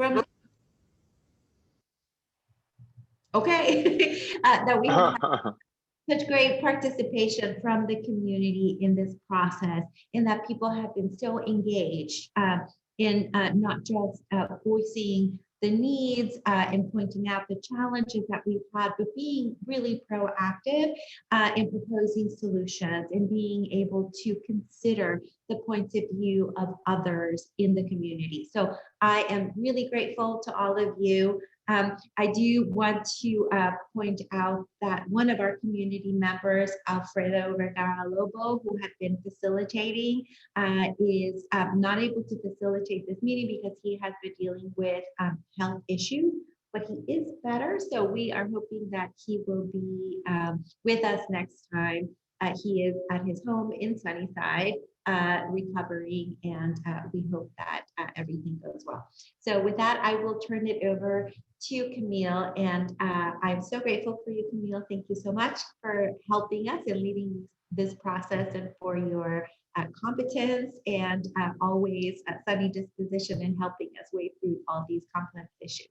from that we have such great participation from the community in this process, and that people have been so engaged in not just voicing the needs and pointing out the challenges that we've had, but being really proactive in proposing solutions and being able to consider the points of view of others in the community. So I am really grateful to all of you. I do want to point out that one of our community members, Alfredo Vergara Lobo, who had been facilitating, is not able to facilitate this meeting because he has been dealing with health issues, but he is better. So we are hoping that he will be with us next time. He is at his home in Sunnyside, recovering, and we hope that everything goes well. So with that, I will turn it over to Camille, and I'm so grateful for you, Camille. Thank you so much for helping us and leading this process, and for your competence and always a sunny disposition in helping us wade through all these complex issues.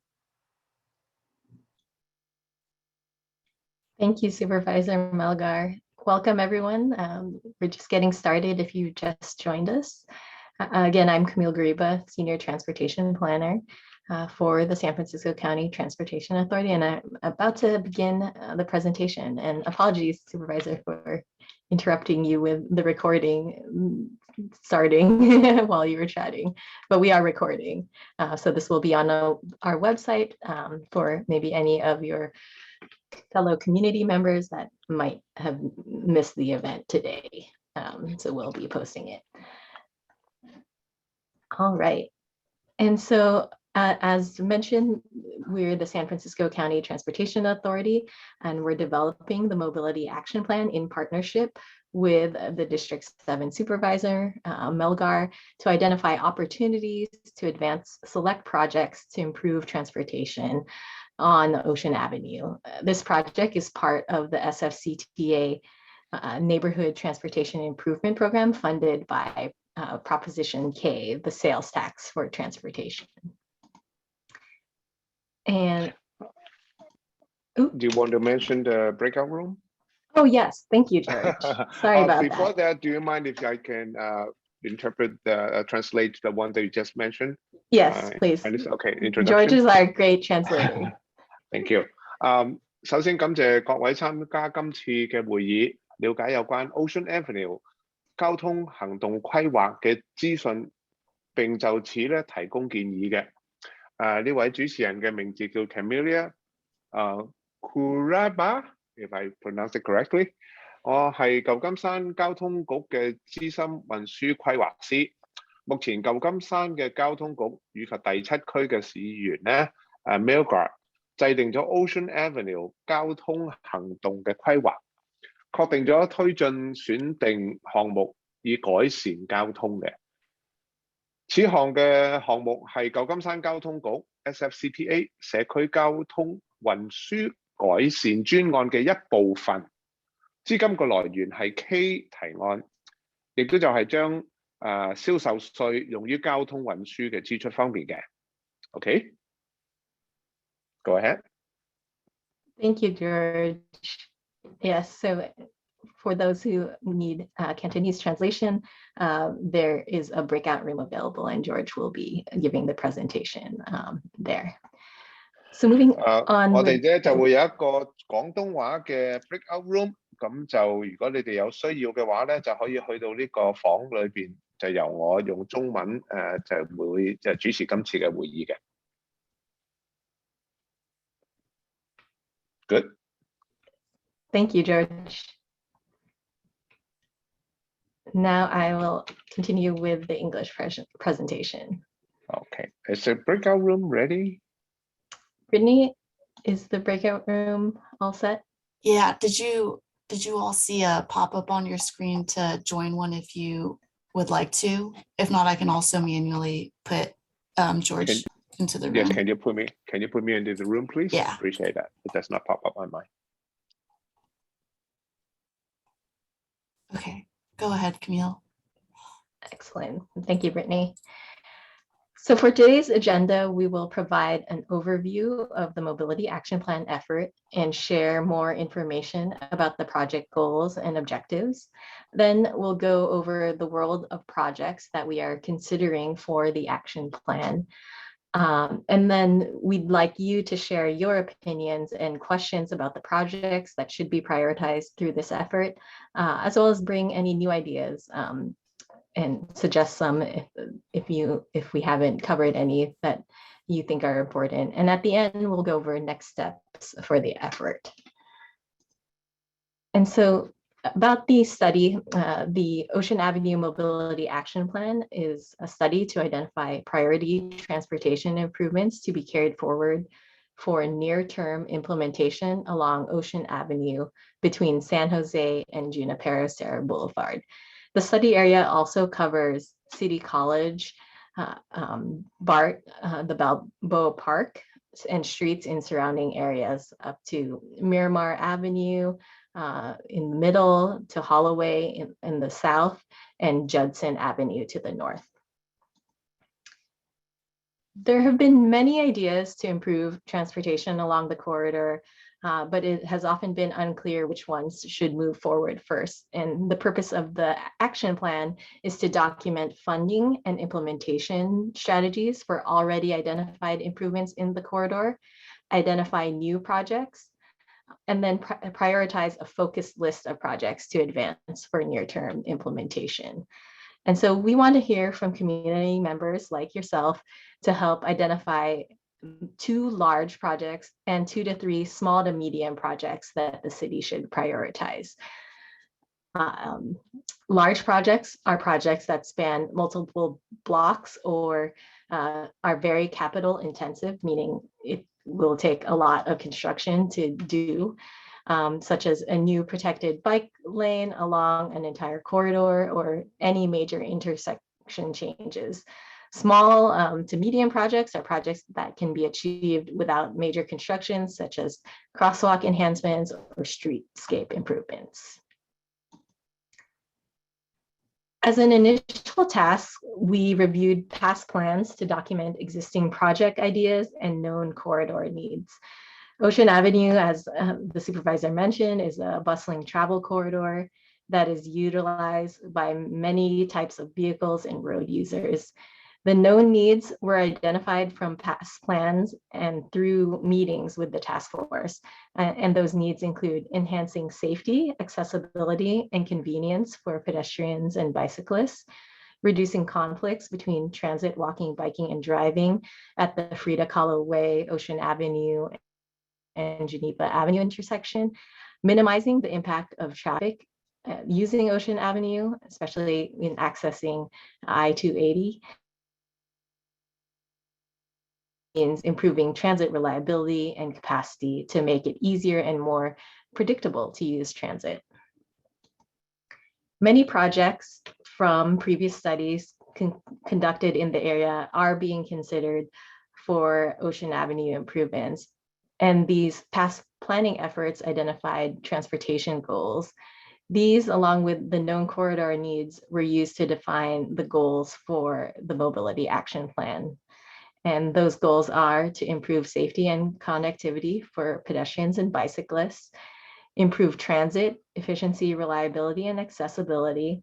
Thank you, Supervisor Melgar. Welcome, everyone. We're just getting started if you just joined us. Again, I'm Camille Gariba, Senior Transportation Planner for the San Francisco County Transportation Authority, and I'm about to begin the presentation. And apologies, Supervisor, for interrupting you with the recording starting while you were chatting, but we are recording. So this will be on our website for maybe any of your fellow community members that might have missed the event today. So we'll be posting it. All right. And so as mentioned, we're the San Francisco County Transportation Authority, and we're developing the Mobility Action Plan in partnership with the District 7 Supervisor, Melgar, to identify opportunities to advance select projects to improve transportation on Ocean Avenue. This project is part of the SFCTA Neighborhood Transportation Improvement Program funded by Proposition K, the sales tax for transportation. And do you want to mention the breakout room? Oh yes, thank you, George. Sorry about before that. that, do you mind if I can translate the one that you just mentioned? Yes, please. Okay, introduction. George is our great translator. Thank you. 首先感謝各位參加今次嘅會議，了解有關 Ocean Avenue 交通行動規劃嘅資訊，並就此咧提供建議嘅。呢位主持人嘅名字叫 Camilla Kuraba, if I pronounce it correctly。我係舊金山交通局嘅資深運輸規劃師。目前舊金山嘅交通局以及第7區嘅市議員咧，Melgar 制定咗 Ocean Avenue 交通行動嘅規劃，確定咗推進選定項目以改善交通嘅。此項嘅項目係舊金山交通局 SFCTA 社區交通運輸改善專案嘅一部分，資金嘅來源係 K 提案，亦都就係將銷售稅用於交通運輸嘅支出方面嘅。Okay? Go ahead. Thank you, George. Yes, so for those who need Cantonese translation, there is a breakout room available, and George will be giving the presentation there. So moving on. 我哋咧就會有一個廣東話嘅 breakout room，咁就如果你哋有需要嘅話咧，就可以去到呢個房裏邊，就由我用中文就會主持今次嘅會議嘅。Good. Thank you, George. Now I will continue with the English presentation. Okay, is the breakout room ready? Brittany, is the breakout room all set? Yeah, did you all see a pop-up on your screen to join one if you would like to? If not, I can also manually put George into the room. Yes, can you put me into the room, please? Yeah. Appreciate that. It does not pop up on mine. Okay, go ahead, Camille. Excellent. Thank you, Brittany. So for today's agenda, we will provide an overview of the Mobility Action Plan effort and share more information about the project goals and objectives. Then we'll go over the world of projects that we are considering for the action plan. And then we'd like you to share your opinions and questions about the projects that should be prioritized through this effort, as well as bring any new ideas and suggest some if we haven't covered any that you think are important. And at the end, we'll go over next steps for the effort. And so about the study, the Ocean Avenue Mobility Action Plan is a study to identify priority transportation improvements to be carried forward for near-term implementation along Ocean Avenue between San Jose and Junipero Serra Boulevard. The study area also covers City College, BART, the Balboa Park, and streets in surrounding areas up to Miramar Avenue in the middle, to Holloway in the south, and Judson Avenue to the north. There have been many ideas to improve transportation along the corridor, but it has often been unclear which ones should move forward first. And the purpose of the action plan is to document funding and implementation strategies for already identified improvements in the corridor, identify new projects, and then prioritize a focused list of projects to advance for near-term implementation. And so we want to hear from community members like yourself to help identify 2 large projects and 2 to 3 small to medium projects that the city should prioritize. Large projects are projects that span multiple blocks or are very capital intensive, meaning it will take a lot of construction to do, such as a new protected bike lane along an entire corridor or any major intersection changes. Small to medium projects are projects that can be achieved without major construction, such as crosswalk enhancements or streetscape improvements. As an initial task, we reviewed past plans to document existing project ideas and known corridor needs. Ocean Avenue, as the supervisor mentioned, is a bustling travel corridor that is utilized by many types of vehicles and road users. The known needs were identified from past plans and through meetings with the task force. And those needs include enhancing safety, accessibility, and convenience for pedestrians and bicyclists, reducing conflicts between transit, walking, biking, and driving at the Frida Kahlo Way, Ocean Avenue, and Geneva Avenue intersection, minimizing the impact of traffic using Ocean Avenue, especially in accessing I-280, means improving transit reliability and capacity to make it easier and more predictable to use transit. Many projects from previous studies conducted in the area are being considered for Ocean Avenue improvements. And these past planning efforts identified transportation goals. These, along with the known corridor needs, were used to define the goals for the Mobility Action Plan. And those goals are to improve safety and connectivity for pedestrians and bicyclists, improve transit efficiency, reliability, and accessibility,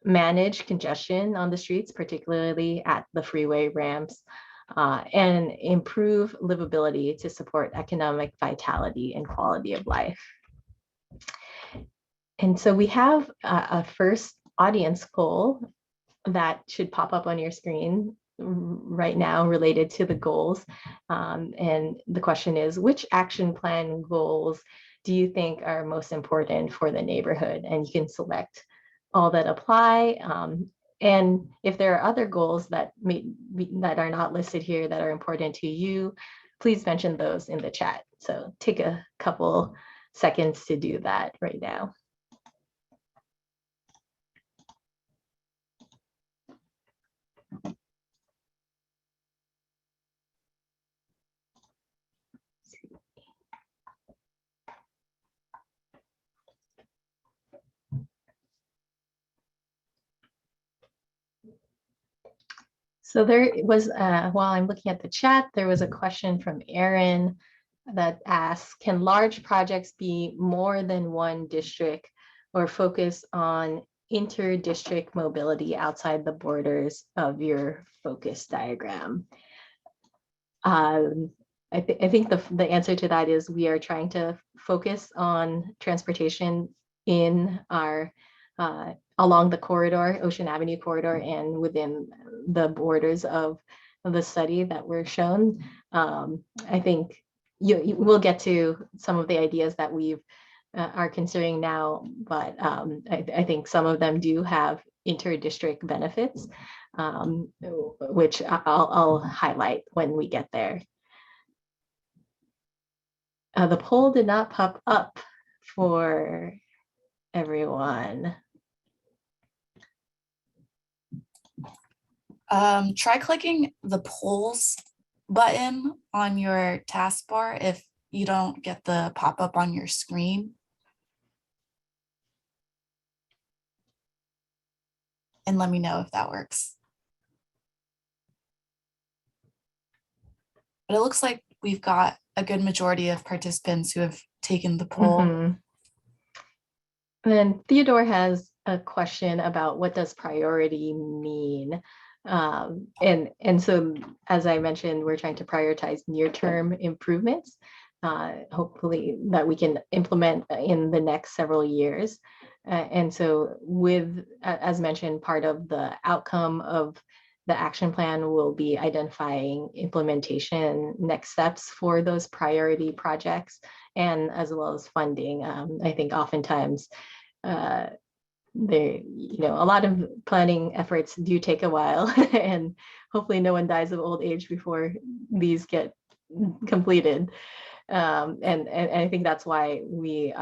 manage congestion on the streets, particularly at the freeway ramps, and improve livability to support economic vitality and quality of life. And so we have a first audience poll that should pop up on your screen right now related to the goals. And the question is, which action plan goals do you think are most important for the neighborhood? And you can select all that apply. And if there are other goals that are not listed here that are important to you, please mention those in the chat. So take a couple seconds to do that right now. So there was, while I'm looking at the chat, there was a question from Aaron that asks, can large projects be more than one district or focus on inter-district mobility outside the borders of your focus diagram? I think the answer to that is we are trying to focus on transportation in our along the corridor, Ocean Avenue corridor, and within the borders of the study that were shown. I think you will get to some of the ideas that we've are considering now, but I think some of them do have inter-district benefits, which I'll highlight when we get there. The poll did not pop up for everyone. Try clicking the polls button on your taskbar if you don't get the pop-up on your screen. And let me know if that works. But it looks like we've got a good majority of participants who have taken the poll. And then Theodore has a question about what does priority mean? And so, as I mentioned, we're trying to prioritize near-term improvements, hopefully that we can implement in the next several years. And so with, as mentioned, part of the outcome of the action plan will be identifying implementation next steps for those priority projects, and as well as funding. I think oftentimes there, a lot of planning efforts do take a while, and hopefully no one dies of old age before these get completed. And I think that's why we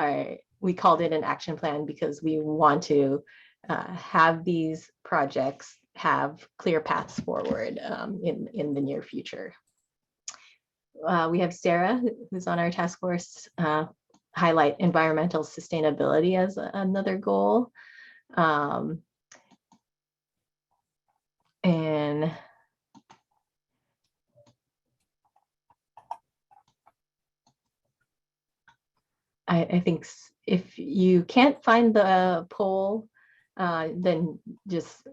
called it an action plan, because we want to have these projects have clear paths forward in the near future. We have Serra, who's on our task force, highlight environmental sustainability as another goal. And I think if you can't find the poll, then just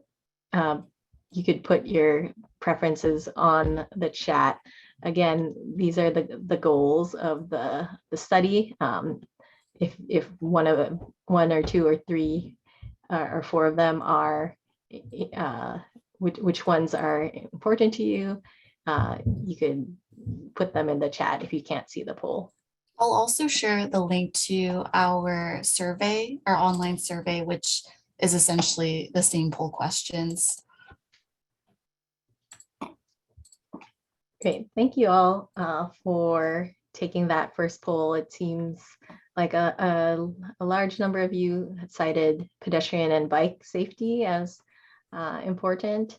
you could put your preferences on the chat. Again, these are the goals of the study. If one or two or three or four of them are, which ones are important to you, you could put them in the chat if you can't see the poll. I'll also share the link to our survey, our online survey, which is essentially the same poll questions. Great, thank you all for taking that first poll. It seems like a large number of you cited pedestrian and bike safety as important,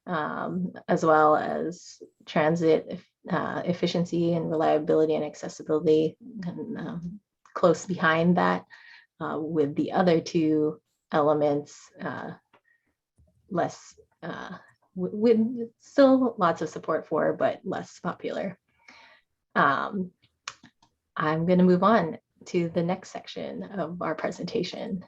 as well as transit efficiency and reliability and accessibility, and close behind that, with the other two elements less, with still lots of support for, but less popular. I'm going to move on to the next section of our presentation.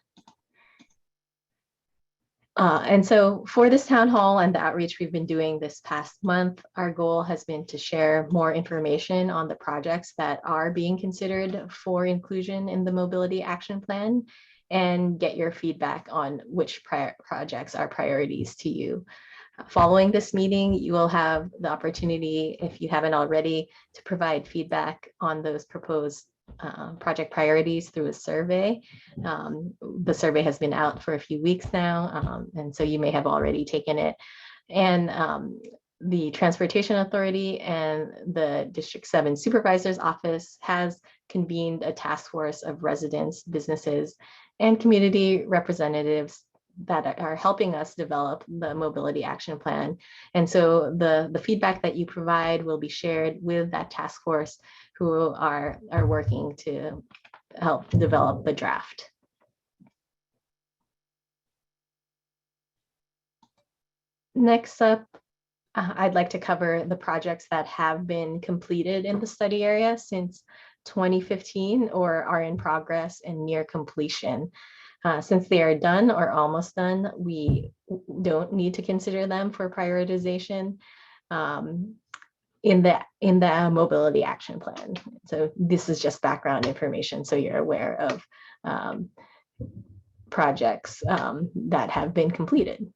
And so for this town hall and the outreach we've been doing this past month, our goal has been to share more information on the projects that are being considered for inclusion in the Mobility Action Plan, and get your feedback on which projects are priorities to you. Following this meeting, you will have the opportunity, if you haven't already, to provide feedback on those proposed project priorities through a survey. The survey has been out for a few weeks now, and so you may have already taken it. And the Transportation Authority and the District 7 Supervisor's Office has convened a task force of residents, businesses, and community representatives that are helping us develop the Mobility Action Plan. And so the feedback that you provide will be shared with that task force, who are working to help develop the draft. Next up, I'd like to cover the projects that have been completed in the study area since 2015 or are in progress and near completion. Since they are done or almost done, we don't need to consider them for prioritization in the mobility action plan. So this is just background information, so you're aware of projects that have been completed.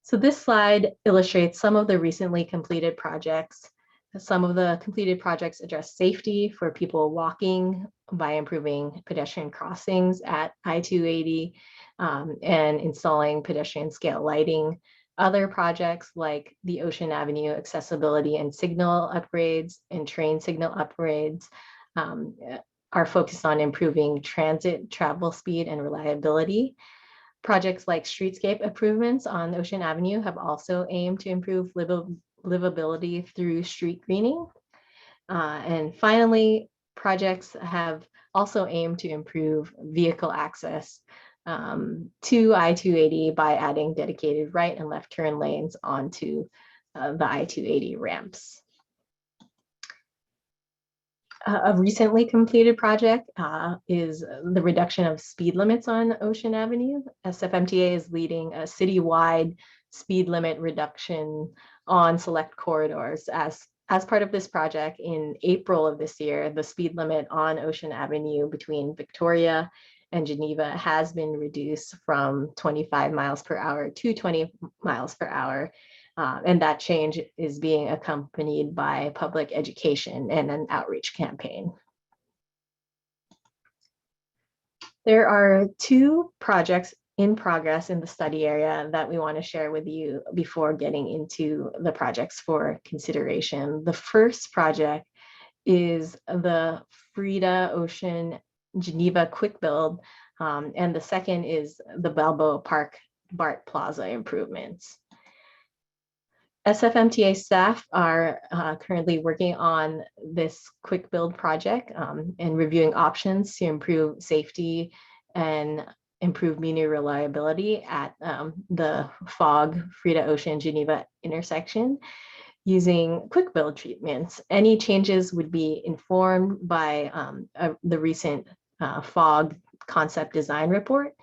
So this slide illustrates some of the recently completed projects. Some of the completed projects address safety for people walking by improving pedestrian crossings at I-280 and installing pedestrian scale lighting. Other projects like the Ocean Avenue accessibility and signal upgrades and train signal upgrades are focused on improving transit travel speed and reliability. Projects like streetscape improvements on Ocean Avenue have also aimed to improve livability through street greening. And finally, projects have also aimed to improve vehicle access to I-280 by adding dedicated right and left turn lanes onto the I-280 ramps. A recently completed project is the reduction of speed limits on Ocean Avenue. SFMTA is leading a citywide speed limit reduction on select corridors. As part of this project, in April of this year, the speed limit on Ocean Avenue between Victoria and Geneva has been reduced from 25 miles per hour to 20 miles per hour. And that change is being accompanied by public education and an outreach campaign. There are two projects in progress in the study area that we want to share with you before getting into the projects for consideration. The first project is the Frida Ocean Geneva Quick Build, and the second is the Balboa Park BART Plaza improvements. SFMTA staff are currently working on this quick build project and reviewing options to improve safety and improve meter reliability at the FOG Frida Ocean Geneva intersection using quick build treatments. Any changes would be informed by the recent FOG concept design report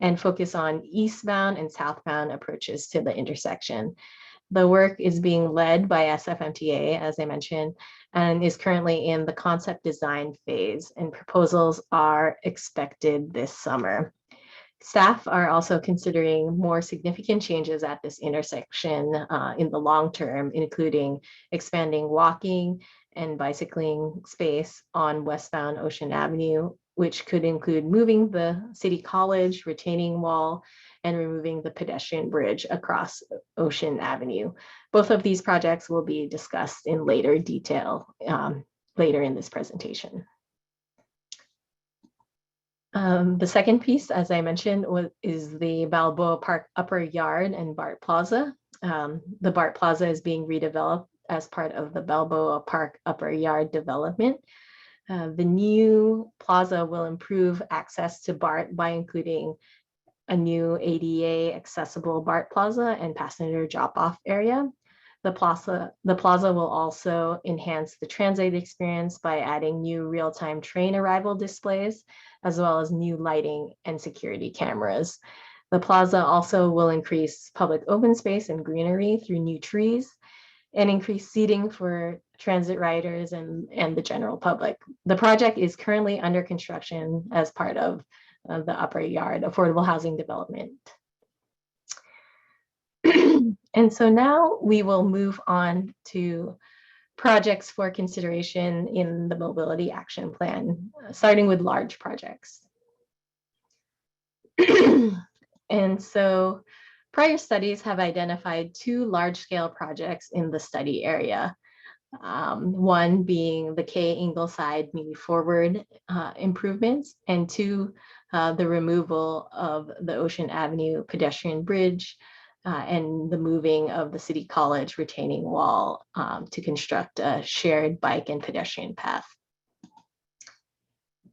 and focus on eastbound and southbound approaches to the intersection. The work is being led by SFMTA, as I mentioned, and is currently in the concept design phase, and proposals are expected this summer. Staff are also considering more significant changes at this intersection in the long term, including expanding walking and bicycling space on westbound Ocean Avenue, which could include moving the City College retaining wall and removing the pedestrian bridge across Ocean Avenue. Both of these projects will be discussed in later detail later in this presentation. The second piece, as I mentioned, is the Balboa Park Upper Yard and BART Plaza. The BART Plaza is being redeveloped as part of the Balboa Park Upper Yard development. The new plaza will improve access to BART by including a new ADA accessible BART Plaza and passenger drop-off area. The plaza will also enhance the transit experience by adding new real-time train arrival displays, as well as new lighting and security cameras. The plaza also will increase public open space and greenery through new trees and increase seating for transit riders and the general public. The project is currently under construction as part of the Upper Yard affordable housing development. And so now we will move on to projects for consideration in the Mobility Action Plan, starting with large projects. And so prior studies have identified two large-scale projects in the study area. One being the K Ingleside Move Forward improvements, and two, the removal of the Ocean Avenue pedestrian bridge and the moving of the City College retaining wall to construct a shared bike and pedestrian path.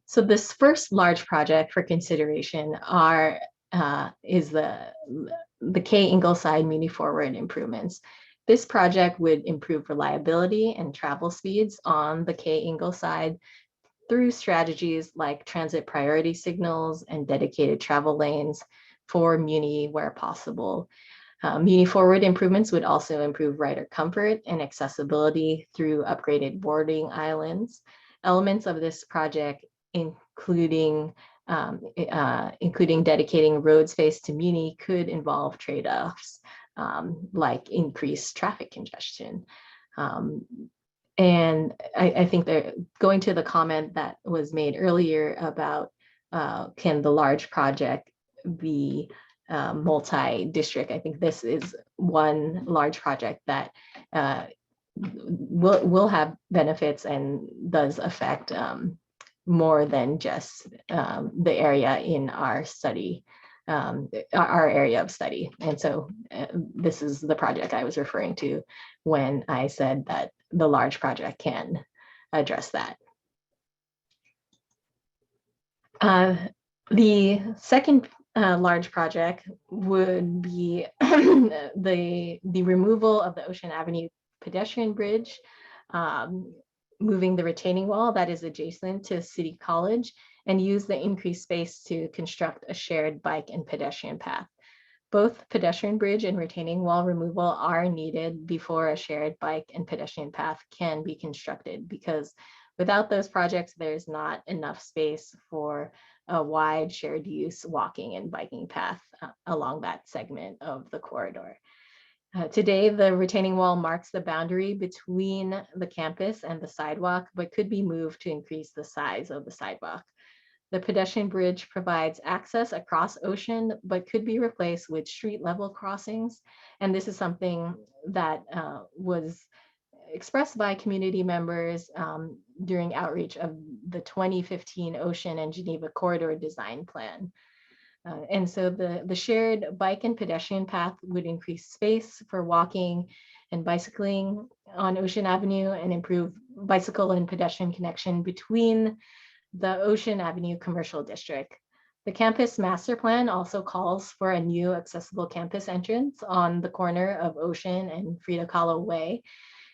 So this first large project for consideration are is the K Ingleside Muni Forward improvements. This project would improve reliability and travel speeds on the K Ingleside through strategies like transit priority signals and dedicated travel lanes for Muni where possible. Muni Forward improvements would also improve rider comfort and accessibility through upgraded boarding islands. Elements of this project including dedicating road space to Muni could involve trade-offs like increased traffic congestion. And I think that going to the comment that was made earlier about can the large project be multi-district, I think this is one large project that will have benefits and does affect more than just the area in our study, our area of study. And so this is the project I was referring to when I said that the large project can address that. The second large project would be the removal of the Ocean Avenue pedestrian bridge, moving the retaining wall that is adjacent to City College, and use the increased space to construct a shared bike and pedestrian path. Both pedestrian bridge and retaining wall removal are needed before a shared bike and pedestrian path can be constructed, because without those projects, there's not enough space for a wide shared use walking and biking path along that segment of the corridor. Today, the retaining wall marks the boundary between the campus and the sidewalk, but could be moved to increase the size of the sidewalk. The pedestrian bridge provides access across Ocean, but could be replaced with street level crossings. And this is something that was expressed by community members during outreach of the 2015 Ocean and Geneva Corridor Design Plan. And so the shared bike and pedestrian path would increase space for walking and bicycling on Ocean Avenue and improve bicycle and pedestrian connection between the Ocean Avenue Commercial District. The campus master plan also calls for a new accessible campus entrance on the corner of Ocean and Frida Kahlo Way.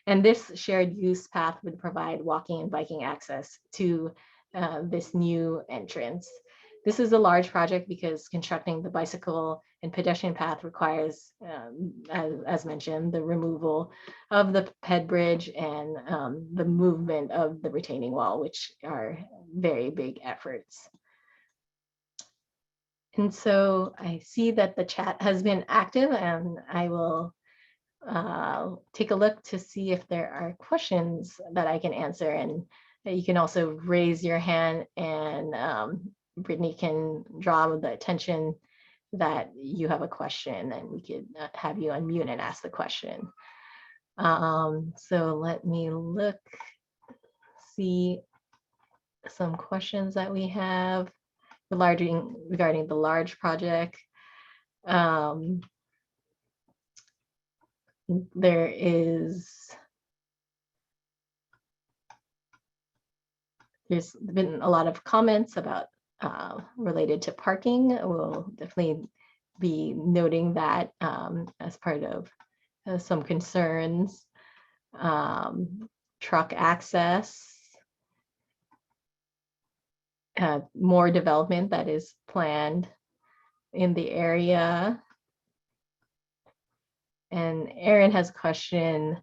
And this shared use path would provide walking and biking access to this new entrance. This is a large project because constructing the bicycle and pedestrian path requires, as mentioned, the removal of the ped bridge and the movement of the retaining wall, which are very big efforts. And so I see that the chat has been active, and I will take a look to see if there are questions that I can answer. And you can also raise your hand, and Brittany can draw the attention that you have a question, and we could have you unmute and ask the question. So let me look, see some questions that we have regarding the large project. There's been a lot of comments about related to parking. We'll definitely be noting that as part of some concerns. Truck access, more development that is planned in the area. And Aaron has a question: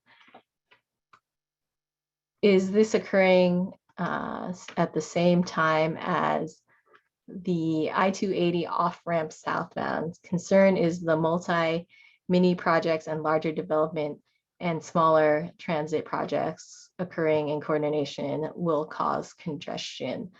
is this occurring at the same time as the I-280 off-ramp southbound? Concern is the multi-mini projects and larger development and smaller transit projects occurring in coordination will cause congestion.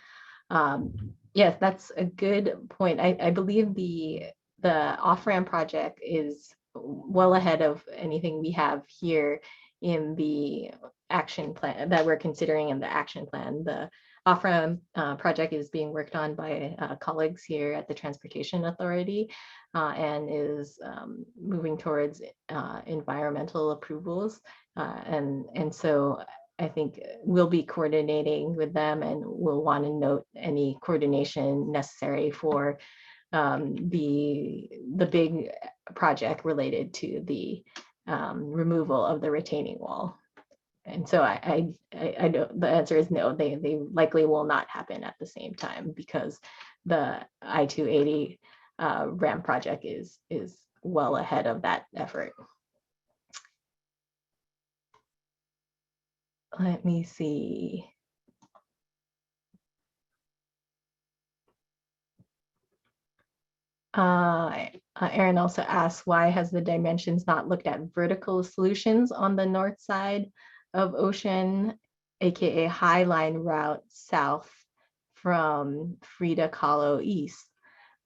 Yes, that's a good point. I believe the off-ramp project is well ahead of anything we have here in the action plan that we're considering in the action plan. The off-ramp project is being worked on by colleagues here at the Transportation Authority and is moving towards environmental approvals. And so I think we'll be coordinating with them, and we'll want to note any coordination necessary for the big project related to the removal of the retaining wall. And so I don't, the answer is no, they likely will not happen at the same time because the I-280 ramp project is well ahead of that effort. Let me see. Aaron also asked, why has the dimensions not looked at vertical solutions on the north side of Ocean, aka High Line route south from Frida Kahlo east?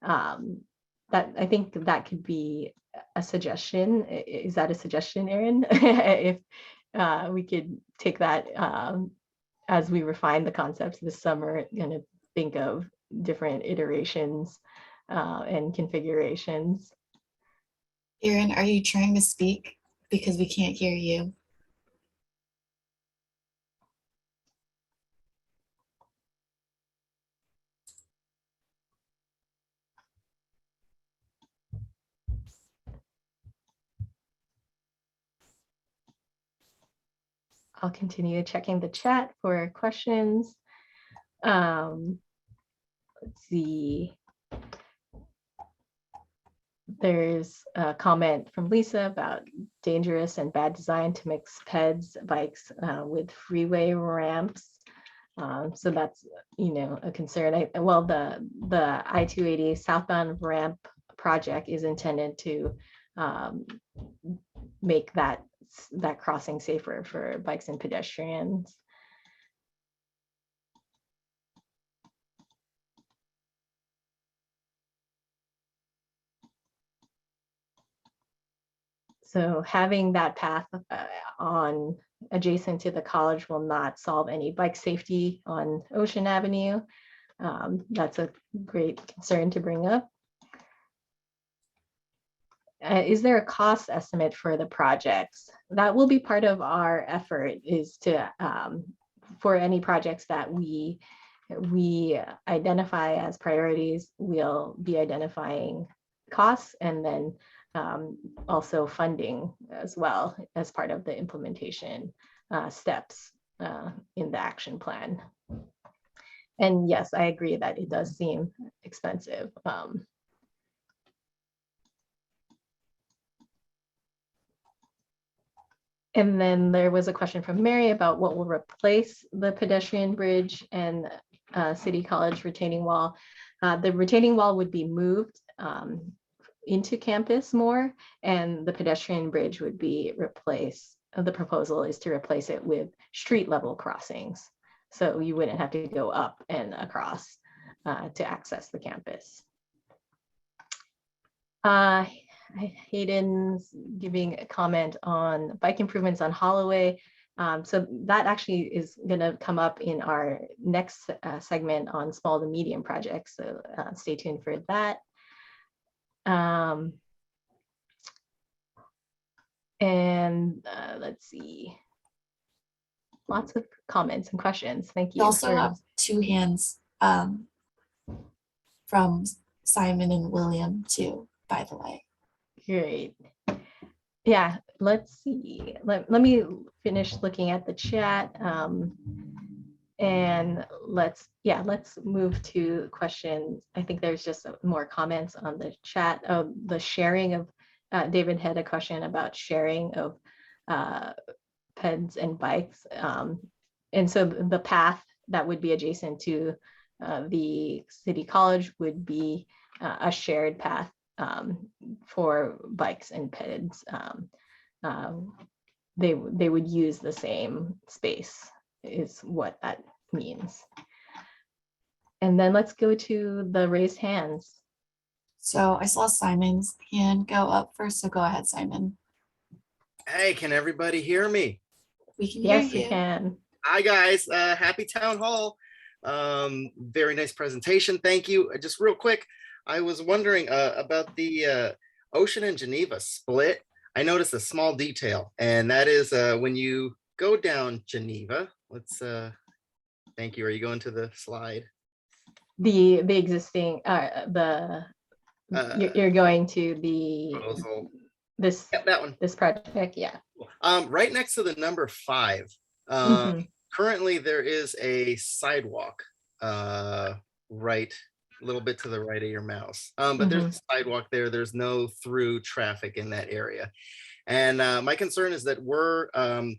That I think that could be a suggestion. Is that a suggestion, Aaron? If we could take that as we refine the concepts this summer, gonna think of different iterations and configurations. Erin, are you trying to speak? Because we can't hear you. I'll continue checking the chat for questions. Let's see. There's a comment from Lisa about dangerous and bad design to mix PEDS bikes with freeway ramps. So that's, a concern. Well, the I-280 southbound ramp project is intended to make that crossing safer for bikes and pedestrians. So having that path on adjacent to the college will not solve any bike safety on Ocean Avenue. That's a great concern to bring up. Is there a cost estimate for the projects? That will be part of our effort, is to for any projects that we identify as priorities, we'll be identifying costs and then also funding as well as part of the implementation steps in the action plan. And yes, I agree that it does seem expensive. And then there was a question from Mary about what will replace the pedestrian bridge and City College retaining wall. The retaining wall would be moved into campus more, and the pedestrian bridge would be replaced. The proposal is to replace it with street level crossings. So you wouldn't have to go up and across to access the campus. Hayden's giving a comment on bike improvements on Holloway. So that actually is going to come up in our next segment on small to medium projects. So stay tuned for that. Let's see. Lots of comments and questions. Thank you. We also have two hands from Simon and William too, by the way. Great. Yeah, let's see. Let me finish looking at the chat. And let's move to questions. I think there's just more comments on the chat of the sharing of, David had a question about sharing of PEDs and bikes. And so the path that would be adjacent to the City College would be a shared path for bikes and PEDs. They would use the same space, is what that means. And then let's go to the raised hands. So I saw Simon's hand go up first, so go ahead, Simon. Hey, can everybody hear me? We can hear you. Yes, we can. Hi guys, happy town hall. Very nice presentation, thank you. Just real quick, I was wondering about the Ocean and Geneva split. I noticed a small detail, and that is when you go down Geneva, let's, thank you, are you going to the slide? The existing, the You're going to the proposal. this Yep, that one. this project, yeah. Right next to the number 5. Mhm. Currently, there is a sidewalk right, a little bit to the right of your mouse. But there's a sidewalk there. There's no through traffic in that area. And my concern is that we're some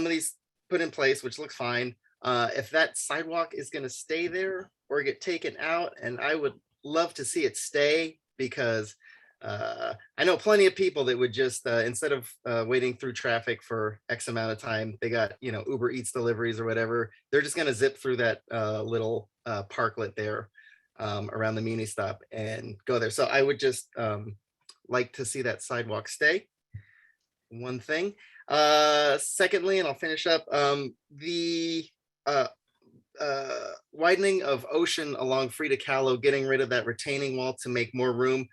of these put in place, which looks fine. If that sidewalk is going to stay there or get taken out, and I would love to see it stay, because I know plenty of people that would just instead of waiting through traffic for X amount of time, they got, you know, Uber Eats deliveries or whatever. They're just going to zip through that little parklet there around the mini stop and go there. So I would just like to see that sidewalk stay. One thing. Secondly, and I'll finish up, the widening of Ocean along Frida Kahlo, getting rid of that retaining wall to make more room.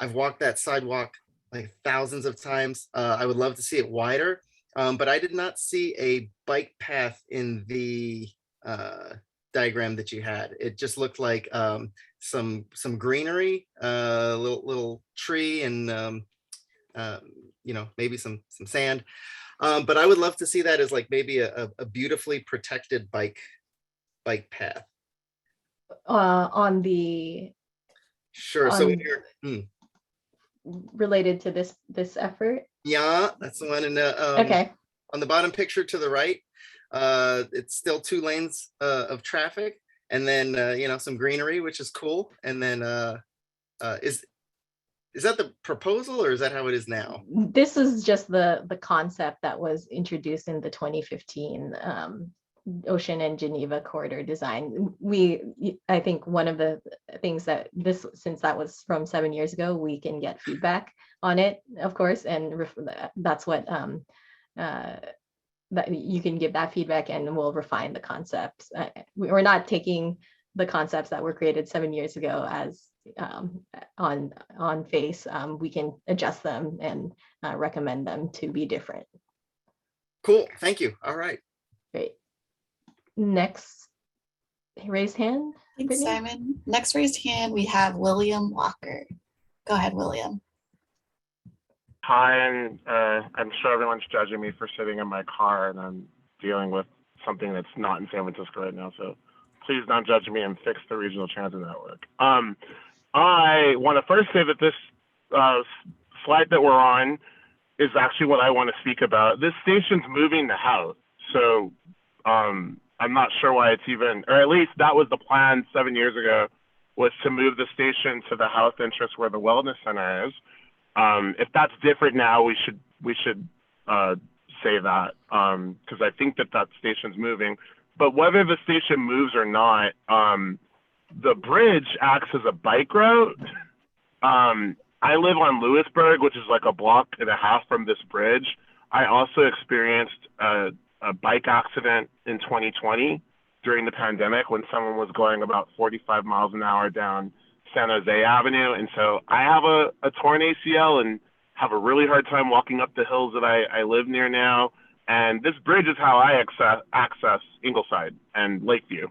I've walked that sidewalk like thousands of times. I would love to see it wider, but I did not see a bike path in the diagram that you had. It just looked like some greenery, little tree, and you know, maybe some sand. But I would love to see that as like maybe a beautifully protected bike path. On the Sure. So on- you're related to this effort. yeah, that's the one. And Okay. on the bottom picture to the right, it's still 2 lanes of traffic, and then you know, some greenery, which is cool. And then is that the proposal, or is that how it is now? This is just the concept that was introduced in the 2015 Ocean and Geneva corridor design. I think one of the things that since that was from 7 years ago, we can get feedback on it, of course, and that's what that you can give that feedback, and we'll refine the concepts. We're not taking the concepts that were created 7 years ago as on face. We can adjust them and recommend them to be different. Cool, thank you. All right. Great. Next raised hand. Thanks, Brittany? Simon. Next raised hand, we have William Walker. Go ahead, William. Hi, and I'm sure everyone's judging me for sitting in my car, and I'm dealing with something that's not in San Francisco right now. So please don't judge me and fix the regional transit network. I want to first say that this slide that we're on is actually what I want to speak about. This station's moving to House, so I'm not sure why it's even, or at least that was the plan 7 years ago, was to move the station to the House entrance where the wellness center is. If that's different now, we should say that, because I think that station's moving. But whether the station moves or not, the bridge acts as a bike route. I live on Lewisburg, which is like a block and a half from this bridge. I also experienced a bike accident in 2020 during the pandemic when someone was going about 45 miles an hour down San Jose Avenue. And so I have a torn ACL and have a really hard time walking up the hills that I live near now. And this bridge is how I access Ingleside and Lakeview,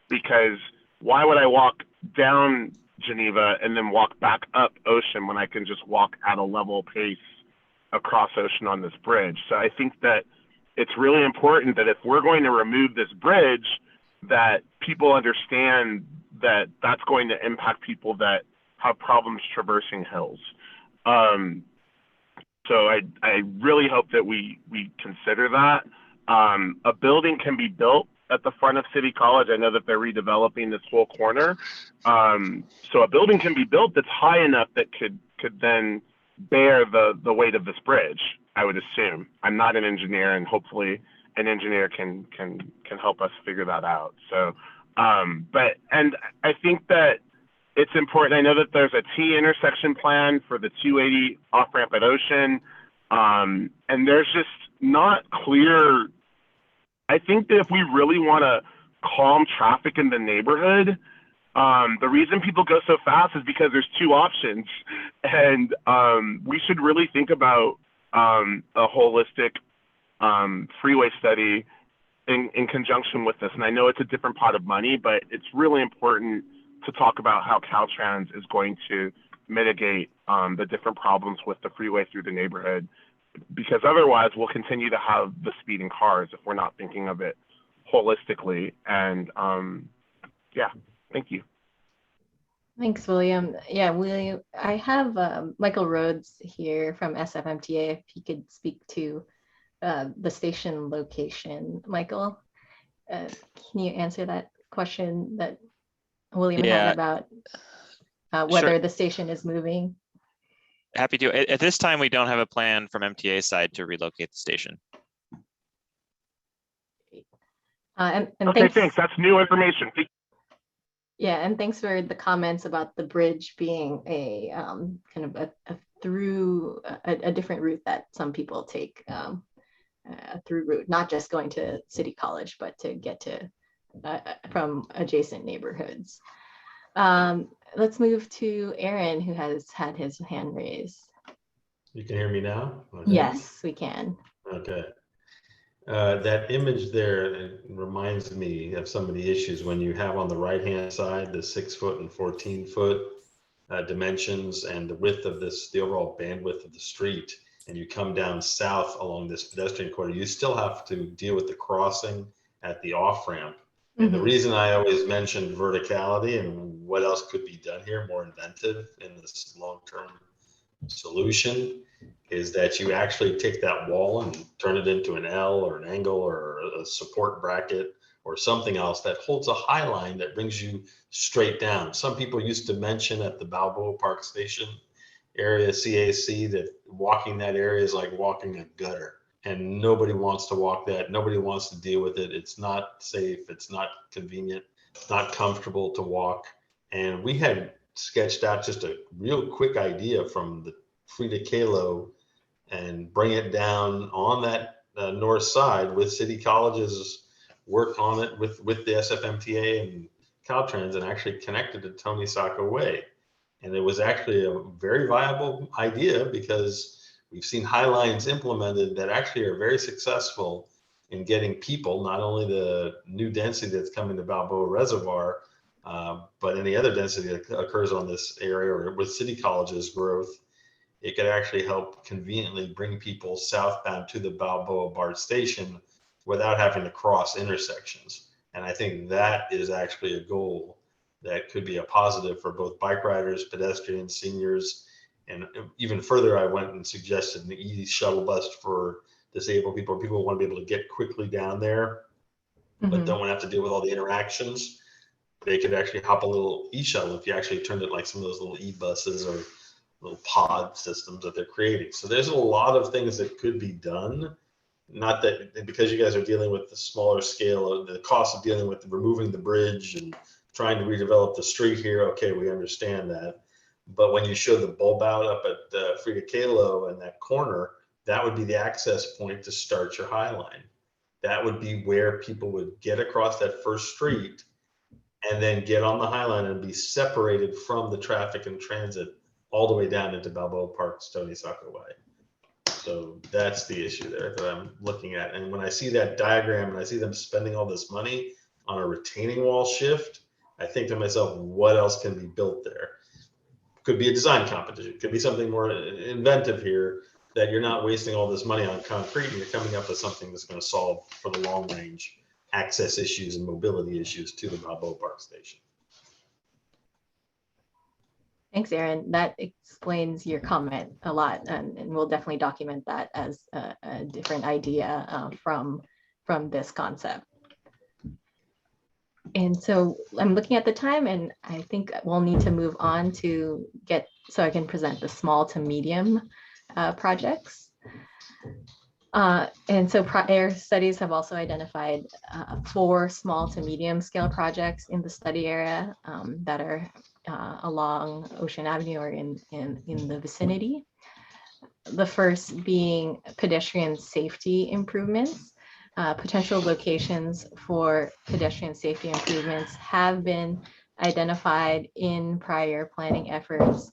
because why would I walk down Geneva and then walk back up Ocean when I can just walk at a level pace across Ocean on this bridge? So I think that it's really important that if we're going to remove this bridge, that people understand that that's going to impact people that have problems traversing hills. So I really hope that we consider that. A building can be built at the front of City College. I know that they're redeveloping this whole corner. So a building can be built that's high enough that could then bear the weight of this bridge, I would assume. I'm not an engineer, and hopefully an engineer can help us figure that out. So, and I think that it's important. I know that there's a T intersection plan for the 280 off ramp at Ocean. And there's just not clear. I think that if we really want to calm traffic in the neighborhood, the reason people go so fast is because there's 2 options. And we should really think about a holistic freeway study in conjunction with this. And I know it's a different pot of money, but it's really important to talk about how Caltrans is going to mitigate the different problems with the freeway through the neighborhood, because otherwise we'll continue to have the speeding cars if we're not thinking of it holistically. And yeah, thank you. Thanks, William. Yeah, William, I have Michael Rhodes here from SFMTA, if he could speak to the station location. Michael, can you answer that question that William Yeah, had about whether sure. the station is moving? Happy to. At this time, we don't have a plan from MTA side to relocate the station. And Okay, thanks. That's new information. Yeah, and thanks for the comments about the bridge being a kind of a through a different route that some people take, a through route, not just going to City College, but to get to from adjacent neighborhoods. Let's move to Aaron, who has had his hand raised. You can hear me now? Okay. Yes, we can. Okay. That image there reminds me of some of the issues when you have on the right-hand side, the 6 foot and 14 foot dimensions and the width of this, the overall bandwidth of the street, and you come down south along this pedestrian corridor, you still have to deal with the crossing at the off-ramp. And the reason I always mentioned verticality and what else could be done here, more inventive in this long-term solution, is that you actually take that wall and turn it into an L or an angle or a support bracket or something else that holds a high line that brings you straight down. Some people used to mention at the Balboa Park Station area, CAC, that walking that area is like walking a gutter. And nobody wants to walk that. Nobody wants to deal with it. It's not safe. It's not convenient. It's not comfortable to walk. And we had sketched out just a real quick idea from the Frida Kahlo and bring it down on that north side with City College's work on it with the SFMTA and Caltrans, and actually connected to Tony Sacco Way. And it was actually a very viable idea because we've seen high lines implemented that actually are very successful in getting people, not only the new density that's coming to Balboa Reservoir, but any other density that occurs on this area or with City College's growth. It could actually help conveniently bring people southbound to the Balboa BART station without having to cross intersections. And I think that is actually a goal that could be a positive for both bike riders, pedestrians, seniors. And even further, I went and suggested an e-shuttle bus for disabled people. People want to be able to get quickly down there, but don't want to have to deal with all the interactions. They could actually hop a little e-shuttle if you actually turned it like some of those little e-buses or little pod systems that they're creating. So there's a lot of things that could be done. Not that because you guys are dealing with the smaller scale, the cost of dealing with removing the bridge and trying to redevelop the street here, okay, we understand that. But when you show the bulb out up at Frida Kahlo and that corner, that would be the access point to start your High Line. That would be where people would get across that first street and then get on the High Line and be separated from the traffic and transit all the way down into Balboa Park's Tony Sacco Way. So that's the issue there that I'm looking at. And when I see that diagram and I see them spending all this money on a retaining wall shift, I think to myself, what else can be built there? Could be a design competition, could be something more inventive here, that you're not wasting all this money on concrete and you're coming up with something that's going to solve for the long range access issues and mobility issues to the Balboa Park Station. Thanks, Aaron. That explains your comment a lot, and we'll definitely document that as a different idea from this concept. And so I'm looking at the time, and I think we'll need to move on to get so I can present the small to medium projects. And so prior studies have also identified 4 small to medium scale projects in the study area that are along Ocean Avenue or in the vicinity. The first being pedestrian safety improvements. Potential locations for pedestrian safety improvements have been identified in prior planning efforts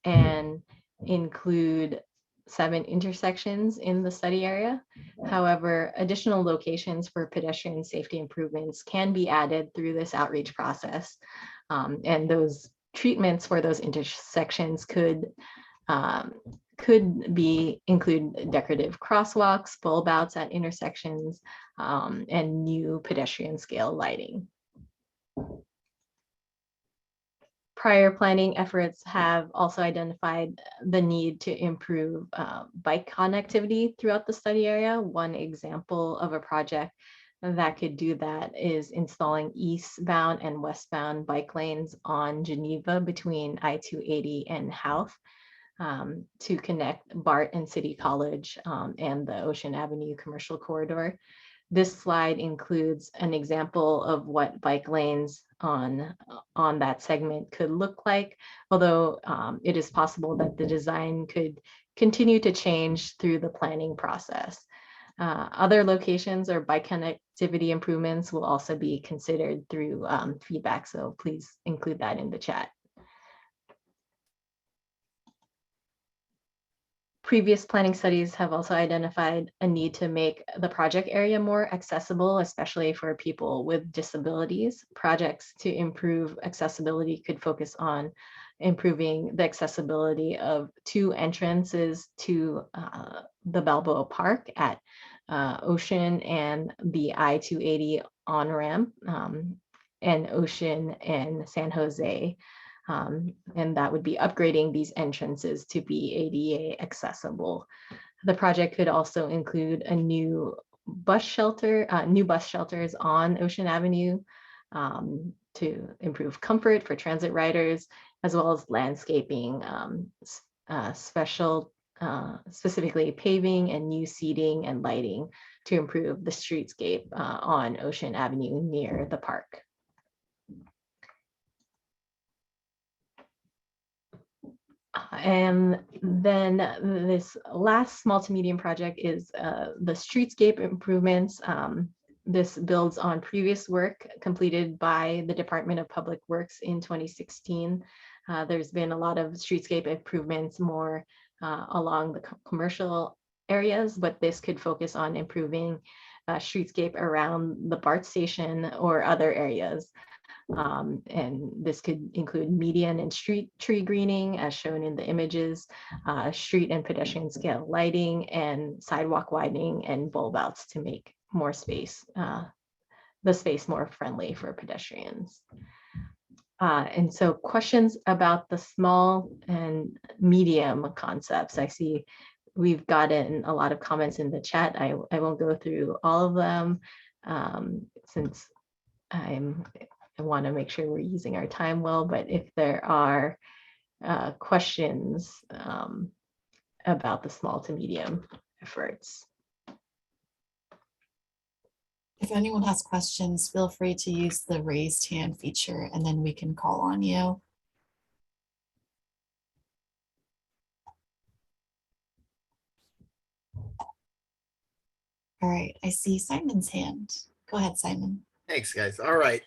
and include 7 intersections in the study area. However, additional locations for pedestrian safety improvements can be added through this outreach process. And those treatments for those intersections could include decorative crosswalks, bulb outs at intersections, and new pedestrian scale lighting. Prior planning efforts have also identified the need to improve bike connectivity throughout the study area. One example of a project that could do that is installing eastbound and westbound bike lanes on Geneva between I-280 and Houth to connect BART and City College and the Ocean Avenue commercial corridor. This slide includes an example of what bike lanes on that segment could look like, although it is possible that the design could continue to change through the planning process. Other locations or bike connectivity improvements will also be considered through feedback, so please include that in the chat. Previous planning studies have also identified a need to make the project area more accessible, especially for people with disabilities. Projects to improve accessibility could focus on improving the accessibility of 2 entrances to the Balboa Park at Ocean and the I-280 on-ramp, and Ocean and San Jose. And that would be upgrading these entrances to be ADA accessible. The project could also include a new bus shelters on Ocean Avenue to improve comfort for transit riders, as well as landscaping, specifically paving and new seating and lighting to improve the streetscape on Ocean Avenue near the park. And then this last small to medium project is the streetscape improvements. This builds on previous work completed by the Department of Public Works in 2016. There's been a lot of streetscape improvements more along the commercial areas, but this could focus on improving streetscape around the BART station or other areas. And this could include median and street tree greening as shown in the images, street and pedestrian scale lighting, and sidewalk widening and bulb outs to make more space, the space more friendly for pedestrians. And so questions about the small and medium concepts. I see we've gotten a lot of comments in the chat. I won't go through all of them since I want to make sure we're using our time well, but if there are questions about the small to medium efforts. If anyone has questions, feel free to use the raised hand feature and then we can call on you. All right, I see Simon's hand. Go ahead, Simon. Thanks, guys. All right,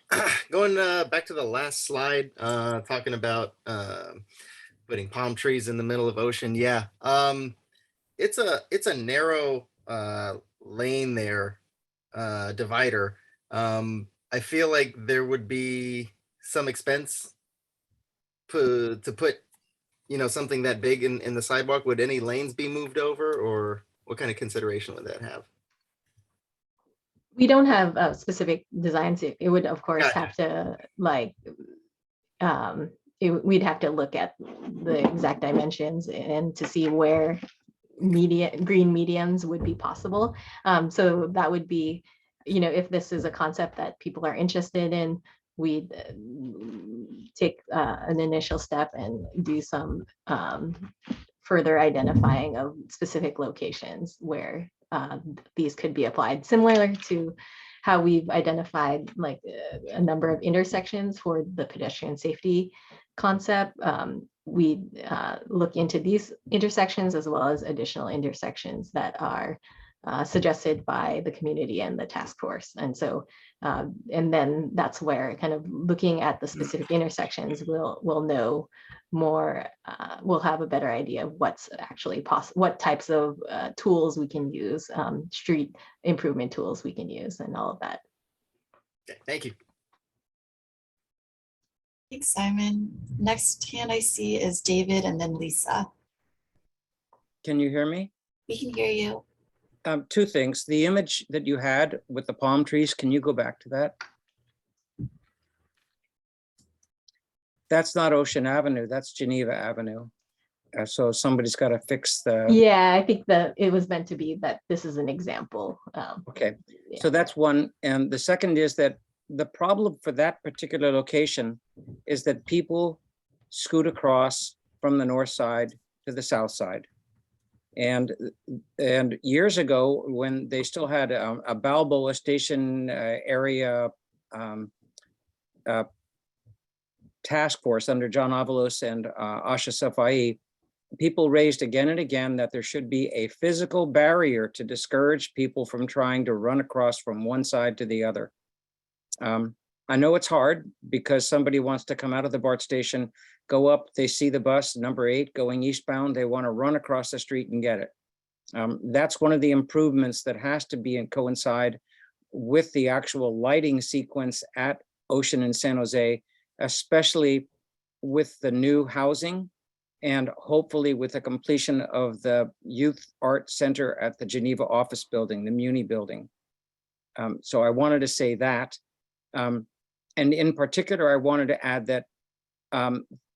going back to the last slide, talking about putting palm trees in the middle of ocean. Yeah, it's a narrow lane there, divider. I feel like there would be some expense to put, you know, something that big in the sidewalk. Would any lanes be moved over, or what kind of consideration would that have? We don't have specific designs. It would, of course, have to like, we'd have to look at the exact dimensions and to see where green mediums would be possible. So that would be, you know, if this is a concept that people are interested in, we'd take an initial step and do some further identifying of specific locations where these could be applied, similar to how we've identified like a number of intersections for the pedestrian safety concept. We look into these intersections as well as additional intersections that are suggested by the community and the task force. And so, and then that's where kind of looking at the specific intersections, we'll know more, we'll have a better idea of what's actually possible, what types of tools we can use, street improvement tools we can use and all of that. Okay, thank you. Thanks, Simon. Next hand I see is David and then Lisa. Can you hear me? We can hear you. Two things. The image that you had with the palm trees, can you go back to that? That's not Ocean Avenue, that's Geneva Avenue. So somebody's got to fix the, Yeah, I think that it was meant to be that this is an example. okay. Yeah. So that's one. And the second is that the problem for that particular location is that people scoot across from the north side to the south side. And years ago, when they still had a Balboa Station area task force under John Avalos and Asha Safai, people raised again and again that there should be a physical barrier to discourage people from trying to run across from one side to the other. I know it's hard because somebody wants to come out of the BART station, go up, they see the bus number 8 going eastbound, they want to run across the street and get it. That's one of the improvements that has to be and coincide with the actual lighting sequence at Ocean and San Jose, especially with the new housing and hopefully with the completion of the Youth Art Center at the Geneva office building, the Muni building. So I wanted to say that. And in particular, I wanted to add that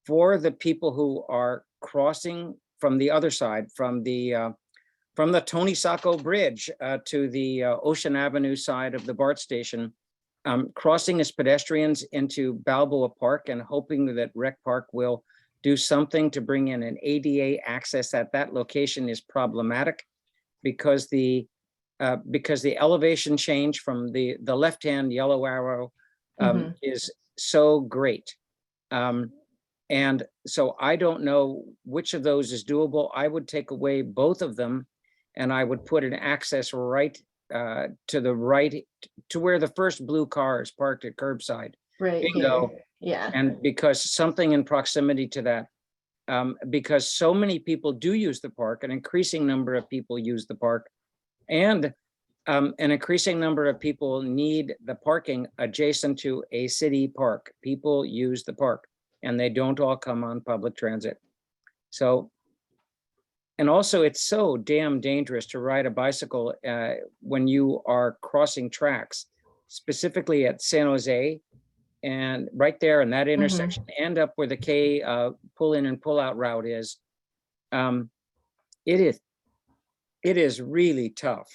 for the people who are crossing from the other side, from the Tony Sacco Bridge to the Ocean Avenue side of the BART station, crossing as pedestrians into Balboa Park and hoping that Rec Park will do something to bring in an ADA access at that location is problematic because the elevation change from the left-hand yellow arrow is so great. And so I don't know which of those is doable. I would take away both of them and I would put an access right to the right to where the first blue car is parked at curbside. Right Bingo. here. Yeah. And because something in proximity to that, because so many people do use the park, an increasing number of people use the park, and an increasing number of people need the parking adjacent to a city park. People use the park and they don't all come on public transit. So, and also it's so damn dangerous to ride a bicycle when you are crossing tracks, specifically at San Jose and right there in that intersection, end up where the K pull in and pull out route is. It is really tough.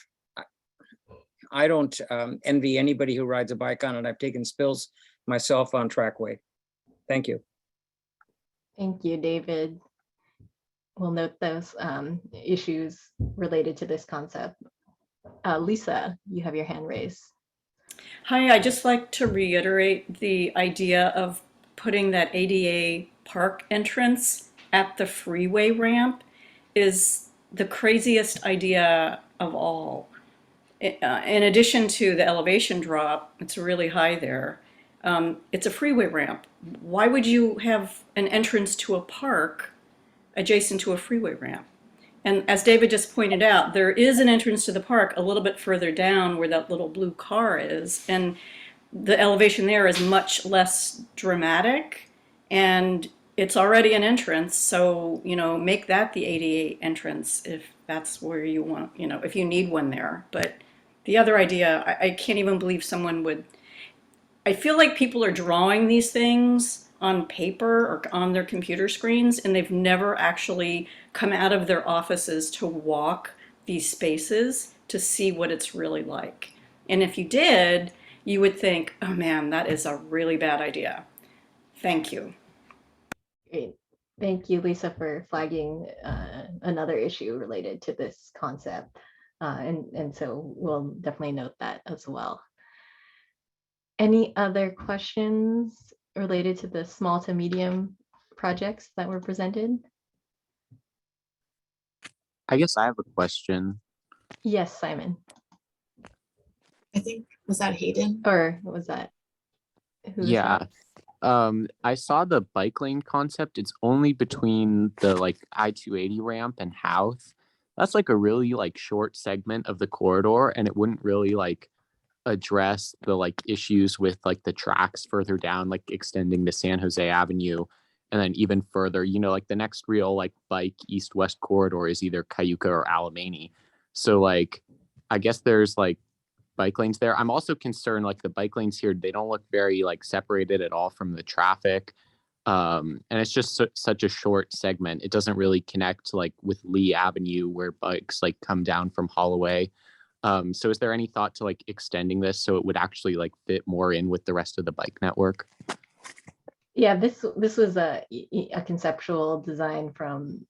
I don't envy anybody who rides a bike on it. I've taken spills myself on trackway. Thank you. Thank you, David. We'll note those issues related to this concept. Lisa, you have your hand raised. Hi, I'd just like to reiterate the idea of putting that ADA park entrance at the freeway ramp is the craziest idea of all. In addition to the elevation drop, it's really high there. It's a freeway ramp. Why would you have an entrance to a park adjacent to a freeway ramp? And as David just pointed out, there is an entrance to the park a little bit further down where that little blue car is. And the elevation there is much less dramatic and it's already an entrance. So, you know, make that the ADA entrance if that's where you want, you know, if you need one there. But the other idea, I can't even believe someone would, I feel like people are drawing these things on paper or on their computer screens, and they've never actually come out of their offices to walk these spaces to see what it's really like. And if you did, you would think, oh man, that is a really bad idea. Thank you. Great. Thank you, Lisa, for flagging another issue related to this concept. And so we'll definitely note that as well. Any other questions related to the small to medium projects that were presented? I guess I have a question. Yes, Simon. I think, was that Hayden? Or was that? Who was Yeah. that? I saw the bike lane concept. It's only between the like I-280 ramp and Houth. That's like a really like short segment of the corridor, and it wouldn't really like address the like issues with like the tracks further down, like extending to San Jose Avenue. And then even further, you know, like the next real like bike east-west corridor is either Cayuca or Alamany. So like, I guess there's like bike lanes there. I'm also concerned like the bike lanes here, they don't look very like separated at all from the traffic. And it's just such a short segment. It doesn't really connect like with Lee Avenue where bikes like come down from Holloway. So is there any thought to like extending this so it would actually like fit more in with the rest of the bike network? Yeah, this was a conceptual design from,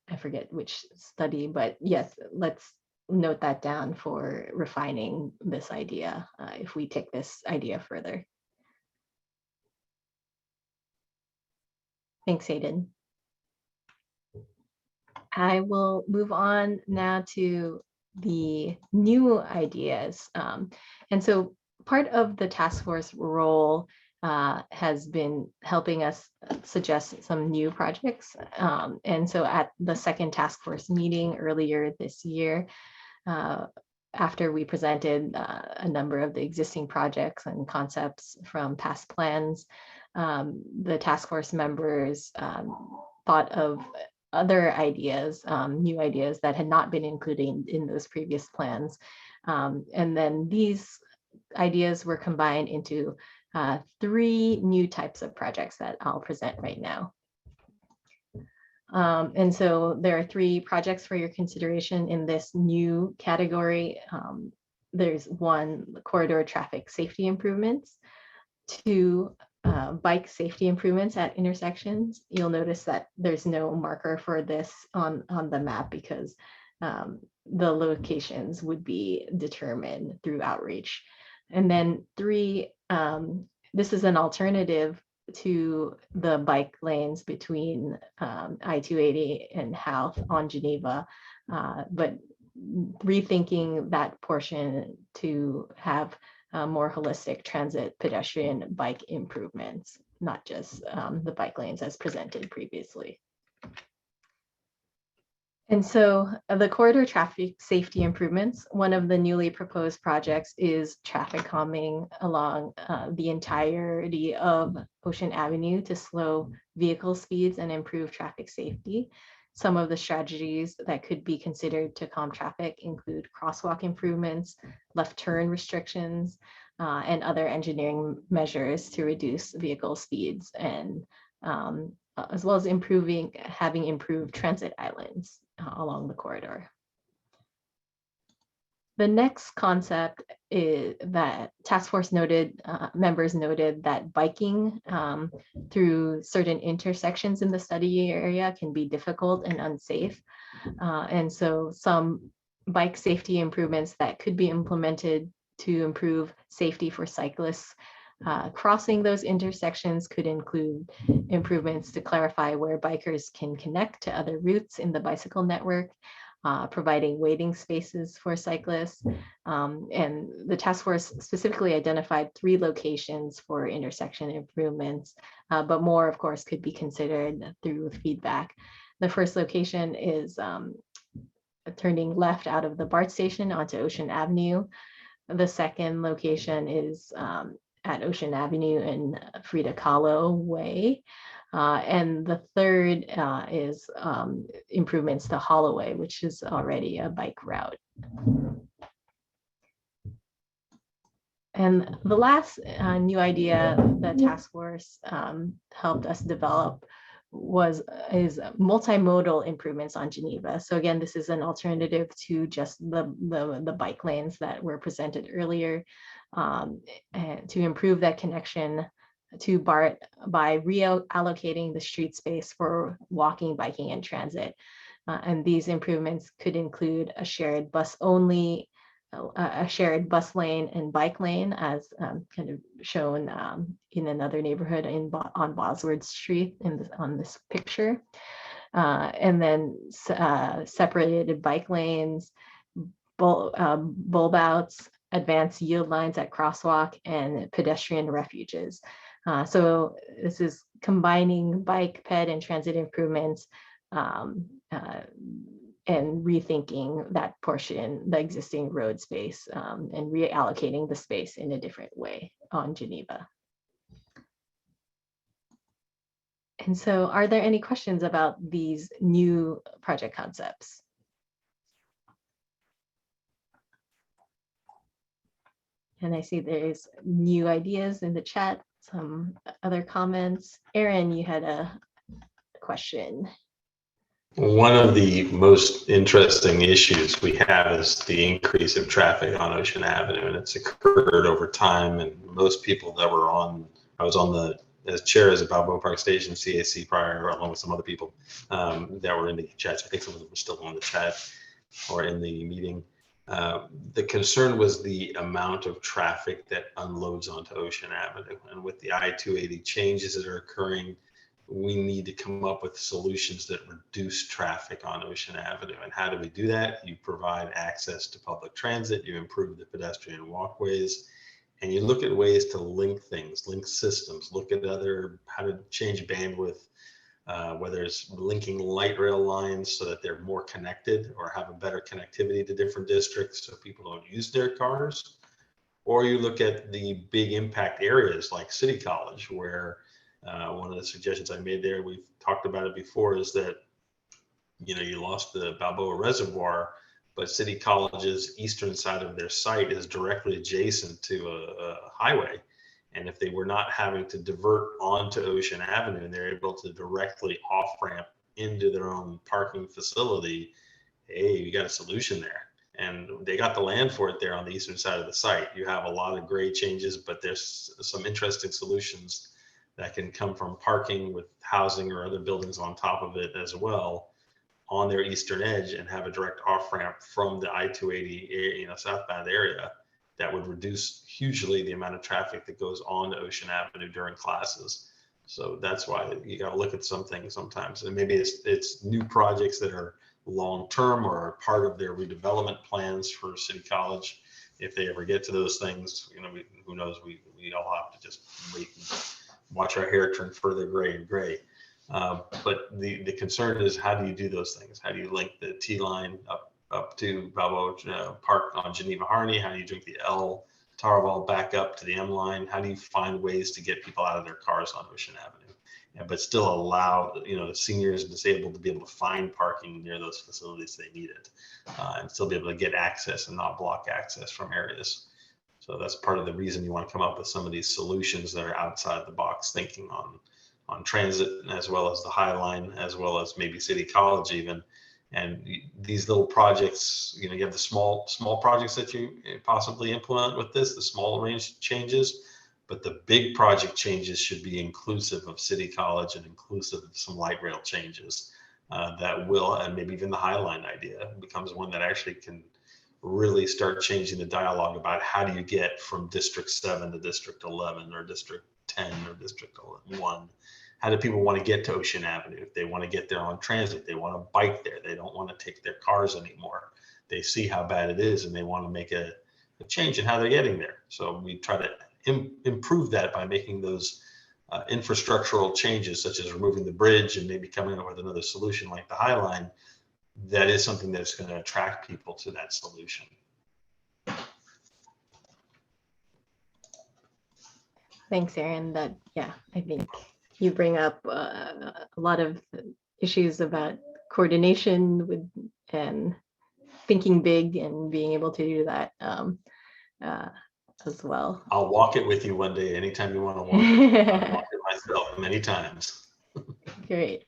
I forget which study, but yes, let's note that down for refining this idea if we take this idea further. Thanks, Hayden. I will move on now to the new ideas. And so part of the task force role has been helping us suggest some new projects. And so at the second task force meeting earlier this year, after we presented a number of the existing projects and concepts from past plans, the task force members thought of other ideas, new ideas that had not been included in those previous plans. And then these ideas were combined into 3 new types of projects that I'll present right now. And so there are 3 projects for your consideration in this new category. There's 1, corridor traffic safety improvements, 2, bike safety improvements at intersections. You'll notice that there's no marker for this on the map because the locations would be determined through outreach. And then 3, this is an alternative to the bike lanes between I-280 and Houth on Geneva, but rethinking that portion to have more holistic transit, pedestrian, bike improvements, not just the bike lanes as presented previously. And so the corridor traffic safety improvements, one of the newly proposed projects is traffic calming along the entirety of Ocean Avenue to slow vehicle speeds and improve traffic safety. Some of the strategies that could be considered to calm traffic include crosswalk improvements, left turn restrictions, and other engineering measures to reduce vehicle speeds, and as well as having improved transit islands along the corridor. The next concept is that task force members noted that biking through certain intersections in the study area can be difficult and unsafe. And so some bike safety improvements that could be implemented to improve safety for cyclists crossing those intersections could include improvements to clarify where bikers can connect to other routes in the bicycle network, providing waiting spaces for cyclists. And the task force specifically identified 3 locations for intersection improvements, but more, of course, could be considered through feedback. The first location is turning left out of the BART station onto Ocean Avenue. The second location is at Ocean Avenue and Frida Kahlo Way. And the third is improvements to Holloway, which is already a bike route. And the last new idea the task force helped us develop is multimodal improvements on Geneva. So again, this is an alternative to just the bike lanes that were presented earlier, and to improve that connection to BART by reallocating the street space for walking, biking, and transit. And these improvements could include a shared bus only, a shared bus lane and bike lane, as kind of shown in another neighborhood on Bosworth Street on this picture. And then separated bike lanes, bulb outs, advanced yield lines at crosswalk, and pedestrian refuges. So this is combining bike, ped, and transit improvements and rethinking that portion, the existing road space, and reallocating the space in a different way on Geneva. And so are there any questions about these new project concepts? And I see there's new ideas in the chat, some other comments. Aaron, you had a question. One of the most interesting issues we have is the increase of traffic on Ocean Avenue, and it's occurred over time. And most people that were on, I was on the as chair as a Balboa Park Station CAC prior, along with some other people that were in the chat. I think some of them were still on the chat or in the meeting. The concern was the amount of traffic that unloads onto Ocean Avenue, and with the I-280 changes that are occurring, we need to come up with solutions that reduce traffic on Ocean Avenue. And how do we do that? You provide access to public transit, you improve the pedestrian walkways, and you look at ways to link things, link systems, look at how to change bandwidth, whether it's linking light rail lines so that they're more connected or have a better connectivity to different districts so people don't use their cars. Or you look at the big impact areas like City College, where one of the suggestions I made there, we've talked about it before, is that you lost the Balboa Reservoir, but City College's eastern side of their site is directly adjacent to a highway. And if they were not having to divert onto Ocean Avenue and they're able to directly off ramp into their own parking facility, hey, you got a solution there. And they got the land for it there on the eastern side of the site. You have a lot of grade changes, but there's some interesting solutions that can come from parking with housing or other buildings on top of it as well on their eastern edge, and have a direct off ramp from the I-280 southbound area that would reduce hugely the amount of traffic that goes on to Ocean Avenue during classes. So that's why you got to look at some things sometimes, and maybe it's new projects that are long-term or are part of their redevelopment plans for City College. If they ever get to those things, who knows, we all have to just wait and watch our hair turn further gray and gray. But the concern is, how do you do those things? How do you link the T line up to Balboa Park on Geneva Harney? How do you drink the L Taraval back up to the M line? How do you find ways to get people out of their cars on Ocean Avenue, but still allow the seniors and disabled to be able to find parking near those facilities they need it, and still be able to get access and not block access from areas. So that's part of the reason you want to come up with some of these solutions that are outside the box thinking on transit, as well as the High Line, as well as maybe City College even. And these little projects, you have the small projects that you possibly implement with this, the small range changes, but the big project changes should be inclusive of City College and inclusive of some light rail changes that will, and maybe even the High Line idea becomes one that actually can really start changing the dialogue about how do you get from District 7 to District 11 or District 10 or District 1. How do people want to get to Ocean Avenue? If they want to get there on transit, they want to bike there. They don't want to take their cars anymore. They see how bad it is and they want to make a change in how they're getting there. So we try to improve that by making those infrastructural changes, such as removing the bridge and maybe coming up with another solution like the High Line. That is something that's going to attract people to that solution. Thanks, Aaron. I think you bring up a lot of issues about coordination with and thinking big and being able to do that as well. I'll walk it with you one day, anytime you want to walk it. I'll walk it myself many times. Great.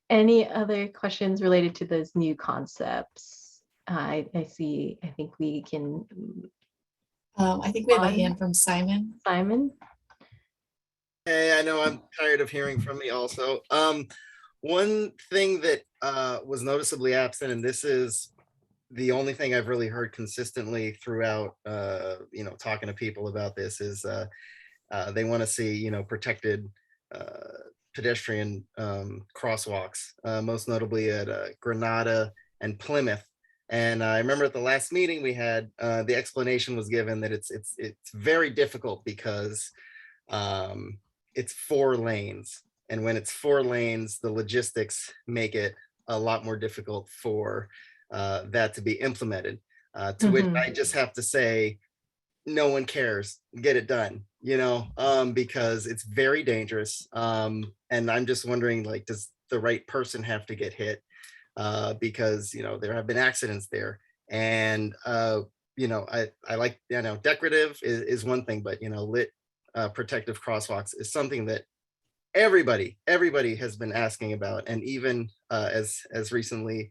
Any other questions related to those new concepts? I think we can. I think we have a hand from Simon. Simon? Hey, I know I'm tired of hearing from me also. One thing that was noticeably absent, and this is the only thing I've really heard consistently throughout, talking to people about this, is they want to see, protected pedestrian crosswalks, most notably at Granada and Plymouth. And I remember at the last meeting we had, the explanation was given that it's very difficult because it's 4 lanes. And when it's 4 lanes, the logistics make it a lot more difficult for that to be implemented. To which I just have to say, no one cares. Get it done, because it's very dangerous. And I'm just wondering, like, does the right person have to get hit? Because there have been accidents there, and I like, decorative is one thing, but lit protective crosswalks is something that everybody has been asking about, and even as recently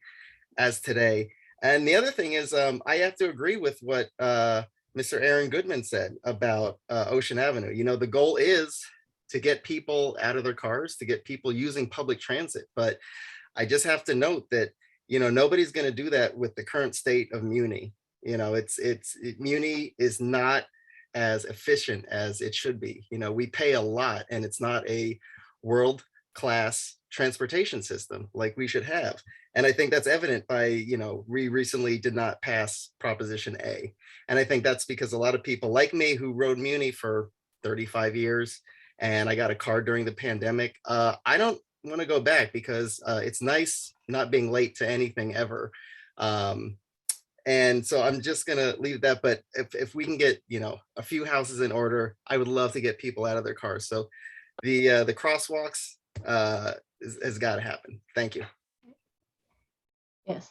as today. And the other thing is, I have to agree with what Mr. Aaron Goodman said about Ocean Avenue. The goal is to get people out of their cars, to get people using public transit. But I just have to note that, nobody's going to do that with the current state of Muni. Muni is not as efficient as it should be. We pay a lot, and it's not a world-class transportation system like we should have. And I think that's evident by, we recently did not pass Proposition A. And I think that's because a lot of people like me who rode Muni for 35 years, and I got a car during the pandemic. I don't want to go back because it's nice not being late to anything ever. And so I'm just going to leave that. But if we can get, a few houses in order, I would love to get people out of their cars. So the crosswalks has got to happen. Thank you. Yes,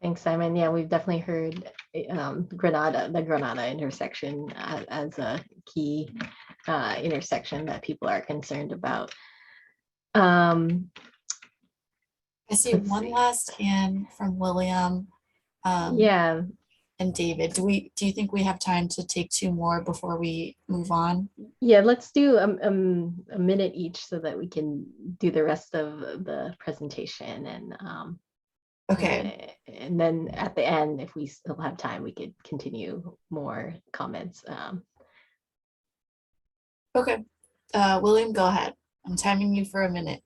thanks, Simon. Yeah, we've definitely heard the Granada intersection as a key intersection that people are concerned about. I see one last hand from William. Yeah. And David. Do you think we have time to take two more before we move on? Yeah, let's do a minute each so that we can do the rest of the presentation, and okay. And then at the end, if we still have time, we could continue more comments. Okay, William, go ahead. I'm timing you for a minute.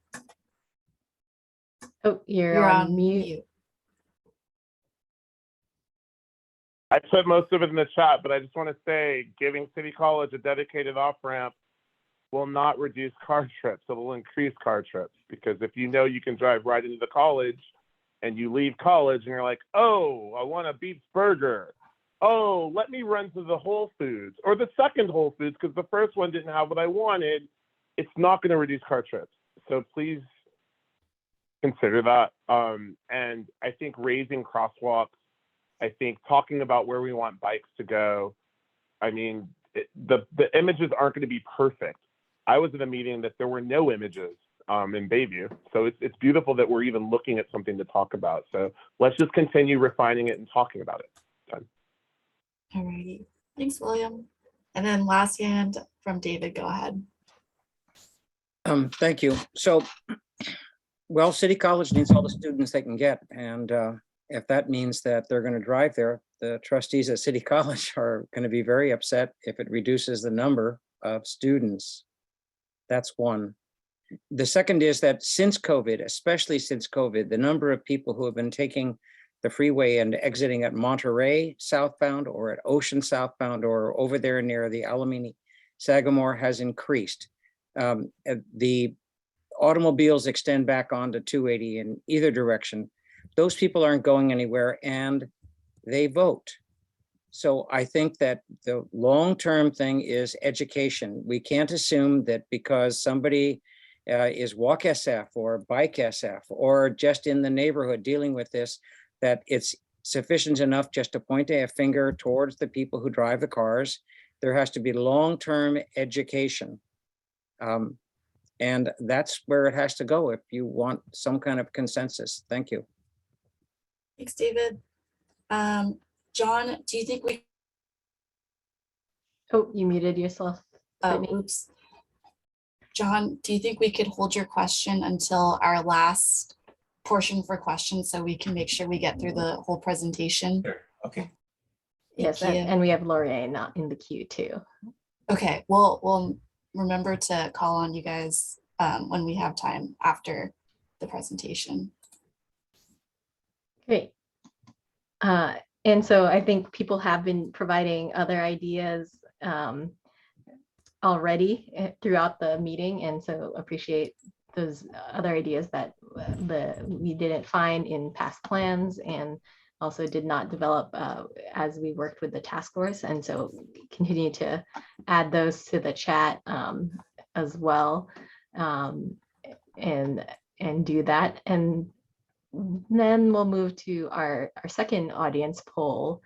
Oh, you're on mute. I put most of it in the chat, but I just want to say giving City College a dedicated off-ramp will not reduce car trips. It will increase car trips, because if you can drive right into the college and you leave college and you're like, oh, I want a Beats burger. Oh, let me run to the Whole Foods or the second Whole Foods because the first one didn't have what I wanted. It's not going to reduce car trips. So please consider that. And I think raising crosswalks, I think talking about where we want bikes to go. I mean, the images aren't going to be perfect. I was in a meeting that there were no images in Bayview. So it's beautiful that we're even looking at something to talk about. So let's just continue refining it and talking about it. Done. All righty. Thanks, William. And then last hand from David, go ahead. Thank you. So, well, City College needs all the students they can get. And if that means that they're going to drive there, the trustees at City College are going to be very upset if it reduces the number of students. That's one. The second is that since COVID, especially since COVID, the number of people who have been taking the freeway and exiting at Monterey southbound or at Ocean southbound or over there near the Alameda Sagamore has increased. The automobiles extend back onto 280 in either direction. Those people aren't going anywhere and they vote. So I think that the long-term thing is education. We can't assume that because somebody is walk SF or bike SF or just in the neighborhood dealing with this, that it's sufficient enough just to point a finger towards the people who drive the cars. There has to be long-term education. And that's where it has to go if you want some kind of consensus. Thank you. Thanks, David. John, do you think we... Oh, you muted yourself. Oops. John, do you think we could hold your question until our last portion for questions so we can make sure we get through the whole presentation? Sure. Okay. Yes, and we have Lorianne not in the queue too. Okay, we'll remember to call on you guys when we have time after the presentation. Great. And so I think people have been providing other ideas already throughout the meeting, and so appreciate those other ideas that we didn't find in past plans, and also did not develop as we worked with the task force. And so continue to add those to the chat as well, and do that. And then we'll move to our second audience poll,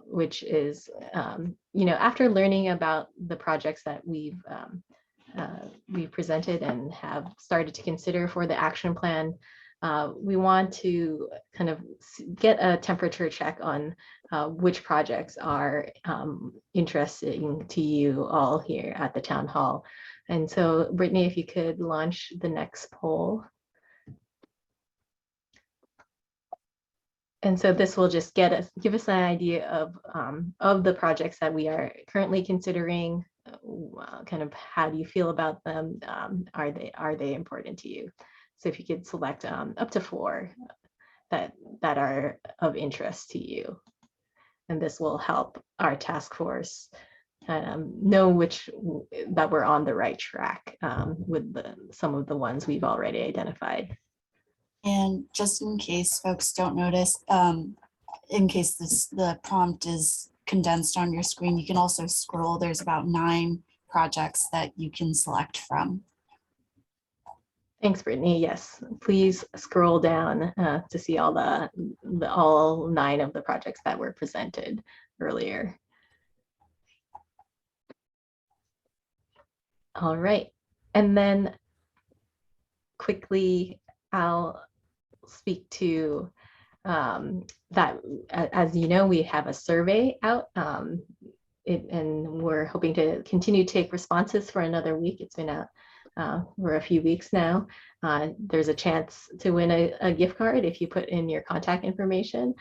which is, after learning about the projects that we've presented and have started to consider for the action plan, we want to kind of get a temperature check on which projects are interesting to you all here at the town hall. And so, Brittany, if you could launch the next poll. And so this will just give us an idea of the projects that we are currently considering. Kind of how do you feel about them? Are they important to you? So if you could select up to 4 that are of interest to you, and this will help our task force know that we're on the right track with some of the ones we've already identified. And just in case folks don't notice, in case the prompt is condensed on your screen, you can also scroll. There's about 9 projects that you can select from. Thanks, Brittany. Yes, please scroll down to see all all 9 of the projects that were presented earlier. All right, and then quickly, I'll speak to that. As you know, we have a survey out, and we're hoping to continue to take responses for another week. It's been out for a few weeks now. There's a chance to win a gift card if you put in your contact information.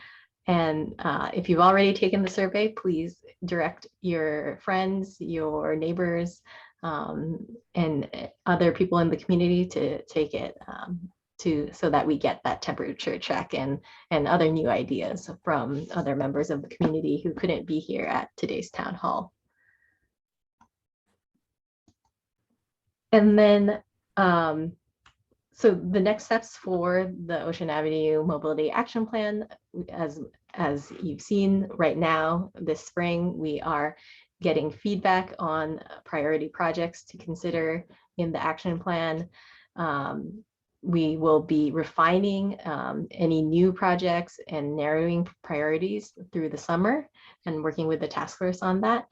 And if you've already taken the survey, please direct your friends, your neighbors, and other people in the community to take it, so that we get that temperature check and other new ideas from other members of the community who couldn't be here at today's town hall. And then, so the next steps for the Ocean Avenue Mobility Action Plan, as you've seen right now, this spring, we are getting feedback on priority projects to consider in the action plan. We will be refining any new projects and narrowing priorities through the summer and working with the task force on that.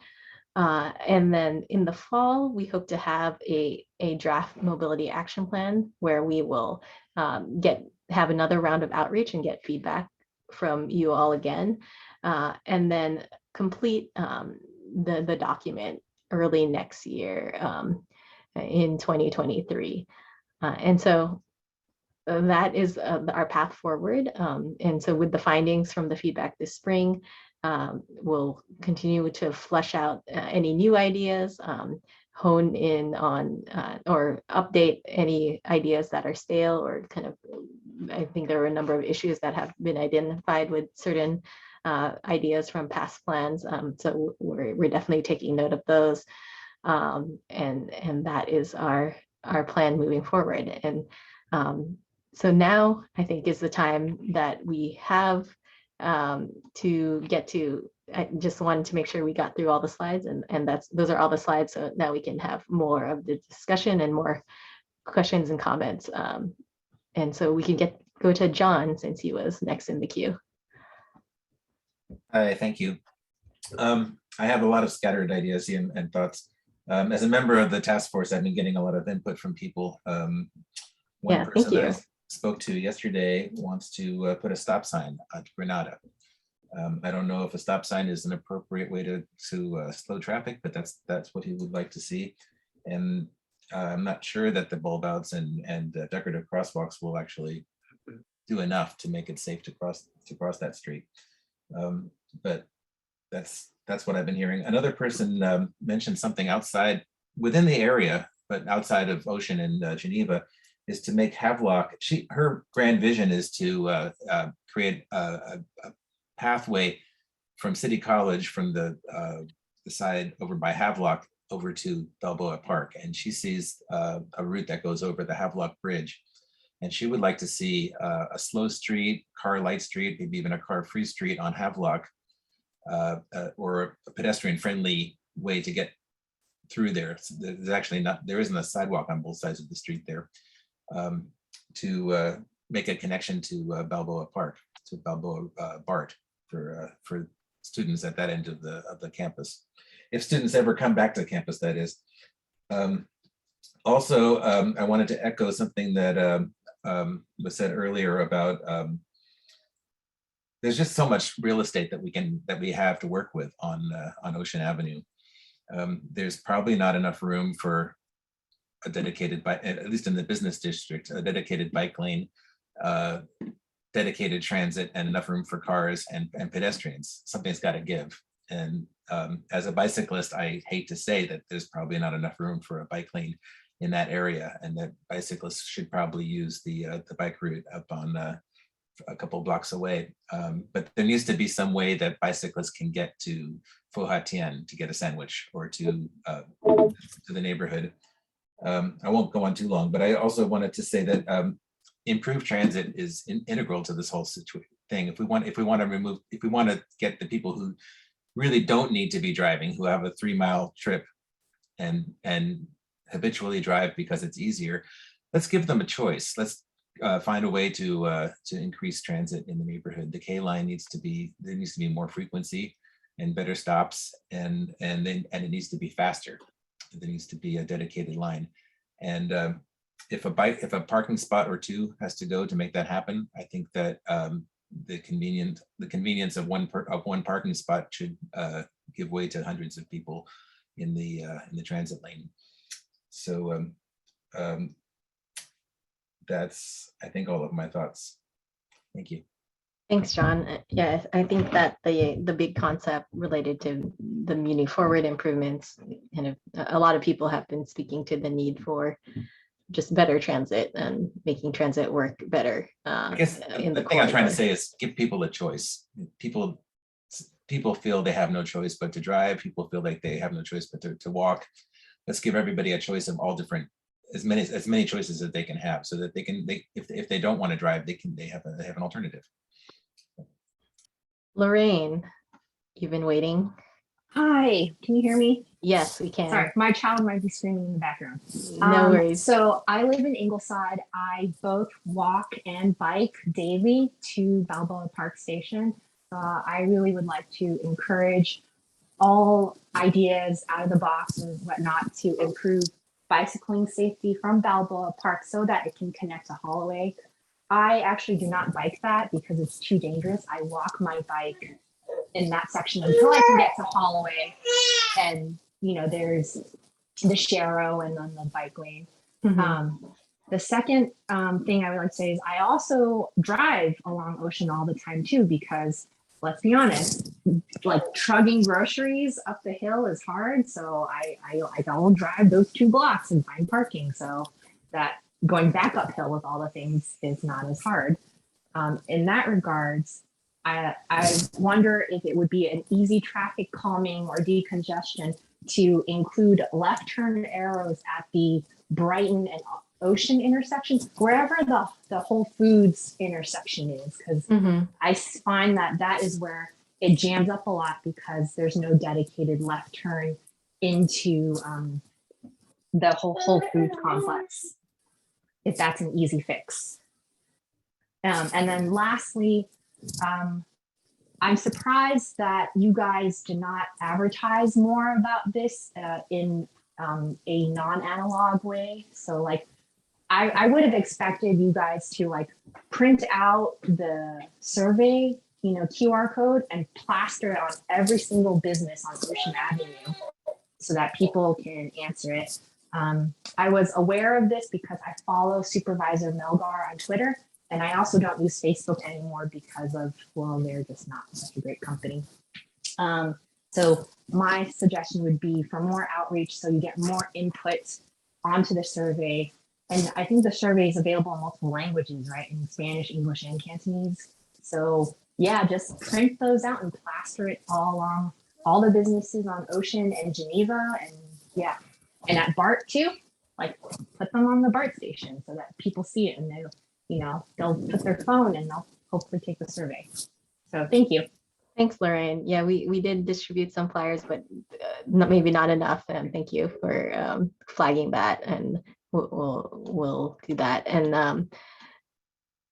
And then in the fall, we hope to have a draft mobility action plan where we will have another round of outreach and get feedback from you all again, and then complete the document early next year in 2023. And so that is our path forward. And so with the findings from the feedback this spring, we'll continue to flesh out any new ideas, hone in on or update any ideas that are stale or kind of, I think there are a number of issues that have been identified with certain ideas from past plans. So we're definitely taking note of those. And that is our plan moving forward. And so now I think is the time that we have to get to. I just wanted to make sure we got through all the slides, and those are all the slides. So now we can have more of the discussion and more questions and comments. And so we can go to John, since he was next in the queue. Hi, thank you. I have a lot of scattered ideas and thoughts. As a member of the task force, I've been getting a lot of input from people. One person that I spoke to yesterday wants to put a stop sign at Granada. I don't know if a stop sign is an appropriate way to slow traffic, but that's what he would like to see. And I'm not sure that the bulb outs and decorative crosswalks will actually do enough to make it safe to cross that street. But that's what I've been hearing. Another person mentioned something outside within the area, but outside of Ocean and Geneva, is to make Havelock. Her grand vision is to create a pathway from City College, from the side over by Havelock over to Balboa Park, and she sees a route that goes over the Havelock Bridge. And she would like to see a slow street, car light street, maybe even a car-free street on Havelock, or a pedestrian-friendly way to get through there. So there's actually not, there isn't a sidewalk on both sides of the street there, to make a connection to Balboa Park, to Balboa BART for students at that end of the campus. If students ever come back to campus, that is. Also, I wanted to echo something that was said earlier about there's just so much real estate that we have to work with on Ocean Avenue. There's probably not enough room for a dedicated bike, at least in the business district, a dedicated bike lane, dedicated transit, and enough room for cars and pedestrians. Something's got to give. And as a bicyclist, I hate to say that there's probably not enough room for a bike lane in that area, and that bicyclists should probably use the bike route up on a couple blocks away. But there needs to be some way that bicyclists can get to Pho Ha Tien to get a sandwich, or to the neighborhood. I won't go on too long, but I also wanted to say that improved transit is integral to this whole thing. If we want to get the people who really don't need to be driving, who have a 3-mile trip and habitually drive because it's easier, let's give them a choice. Let's find a way to increase transit in the neighborhood. The K line there needs to be more frequency and better stops, and it needs to be faster. There needs to be a dedicated line. And if a parking spot or two has to go to make that happen, I think that the convenience of one parking spot should give way to hundreds of people in the transit lane. So that's, I think, all of my thoughts. Thank you. Thanks, John. Yeah, I think that the big concept related to the Muni Forward improvements, kind of a lot of people have been speaking to the need for just better transit and making transit work better. I guess the thing I'm trying to say is give people a choice. People feel they have no choice but to drive. People feel like they have no choice but to walk. Let's give everybody a choice of all different, as many choices that they can have, so that if they don't want to drive, they have an alternative. Lorraine, you've been waiting. Hi, can you hear me? Yes, we can. Sorry, my child might be screaming in the background. No worries. So I live in Ingleside. I both walk and bike daily to Balboa Park Station. I really would like to encourage all ideas out of the box and whatnot to improve bicycling safety from Balboa Park so that it can connect to Holloway. I actually do not bike that because it's too dangerous. I walk my bike in that section until I can get to Holloway, and there's the Sharrow and then the bike lane. Mm-hmm. The second thing I would like to say is I also drive along Ocean all the time too, because let's be honest, like trugging groceries up the hill is hard. So I'll drive those 2 blocks and find parking. So that going back uphill with all the things is not as hard. In that regards, I wonder if it would be an easy traffic calming or decongestion to include left turn arrows at the Brighton and Ocean intersections, wherever the Whole Foods intersection is, because I find that is where it jams up a lot because there's no dedicated left turn into the Whole Foods complex, if that's an easy fix. And then lastly, I'm surprised that you guys do not advertise more about this in a non-analog way. So like, I would have expected you guys to like print out the survey, QR code and plaster it on every single business on Ocean Avenue so that people can answer it. I was aware of this because I follow Supervisor Melgar on Twitter, and I also don't use Facebook anymore because of, well, they're just not such a great company. So my suggestion would be for more outreach so you get more input onto the survey. And I think the survey is available in multiple languages, right? In Spanish, English, and Cantonese. So yeah, just print those out and plaster it all along all the businesses on Ocean and Geneva. And and at BART too, like put them on the BART station so that people see it and they'll put their phone and they'll hopefully take the survey. So thank you. Thanks, Lorraine. Yeah, we did distribute some flyers, but maybe not enough. And thank you for flagging that, and we'll do that.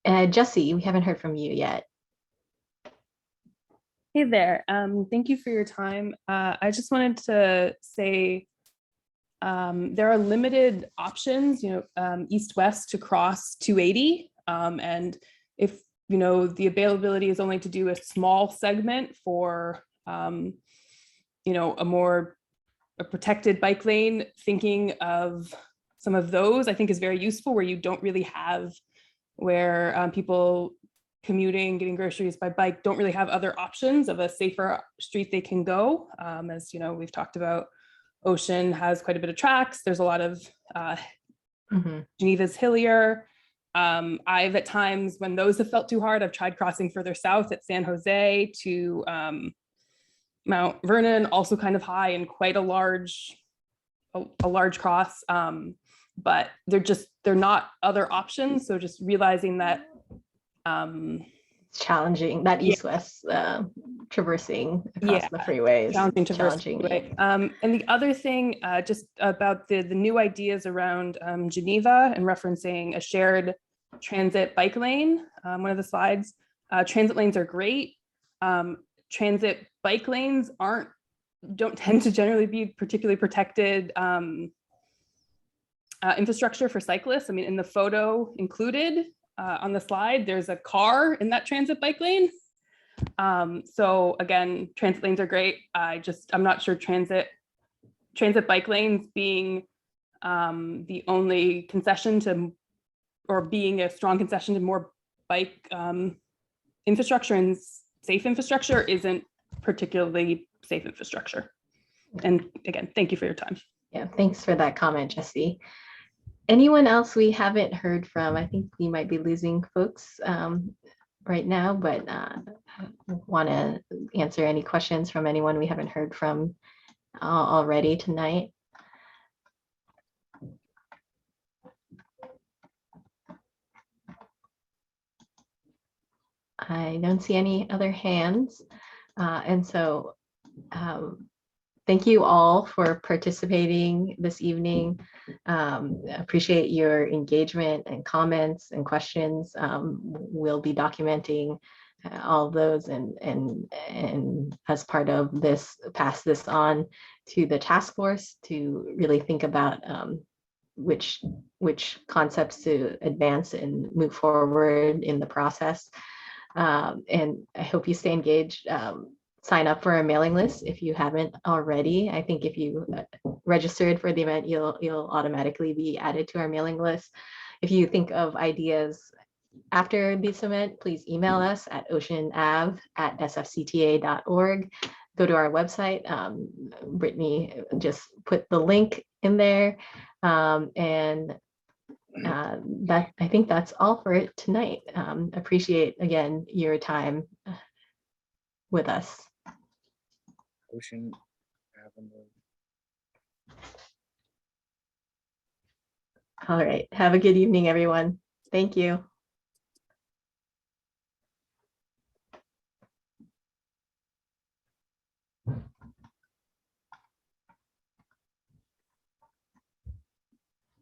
And Jesse, we haven't heard from you yet. Hey there. Thank you for your time. I just wanted to say there are limited options, east-west to cross 280. And if, the availability is only to do a small segment for, a protected bike lane, thinking of some of those, I think is very useful, where you don't really have, where people commuting, getting groceries by bike don't really have other options of a safer street they can go. As we've talked about, Ocean has quite a bit of tracks. There's a lot of Geneva's hillier. I've at times, when those have felt too hard, I've tried crossing further south at San Jose to Mount Vernon, also kind of high and quite a large cross. But they're not other options. So just realizing that it's challenging, that east-west traversing across the freeways. Challenging. And the other thing, just about the new ideas around Geneva and referencing a shared transit bike lane, one of the slides. Transit lanes are great. Transit bike lanes don't tend to generally be particularly protected infrastructure for cyclists. I mean, in the photo included on the slide, there's a car in that transit bike lane. So again, transit lanes are great. I'm not sure transit bike lanes being the only concession to, or being a strong concession to more bike infrastructure and safe infrastructure isn't particularly safe infrastructure. And again, thank you for your time. Yeah, thanks for that comment, Jesse. Anyone else we haven't heard from? I think we might be losing folks right now, but want to answer any questions from anyone we haven't heard from already tonight. I don't see any other hands. And so thank you all for participating this evening. Appreciate your engagement and comments and questions. We'll be documenting all of those and as part of this, pass this on to the task force to really think about which concepts to advance and move forward in the process. And I hope you stay engaged. Sign up for our mailing list if you haven't already. I think if you registered for the event, you'll automatically be added to our mailing list. If you think of ideas after this event, please email us at oceanav@sfcta.org. Go to our website. Brittany just put the link in there. And I think that's all for it tonight. Appreciate again your time with us. Ocean Avenue. All right. Have a good evening, everyone. Thank you.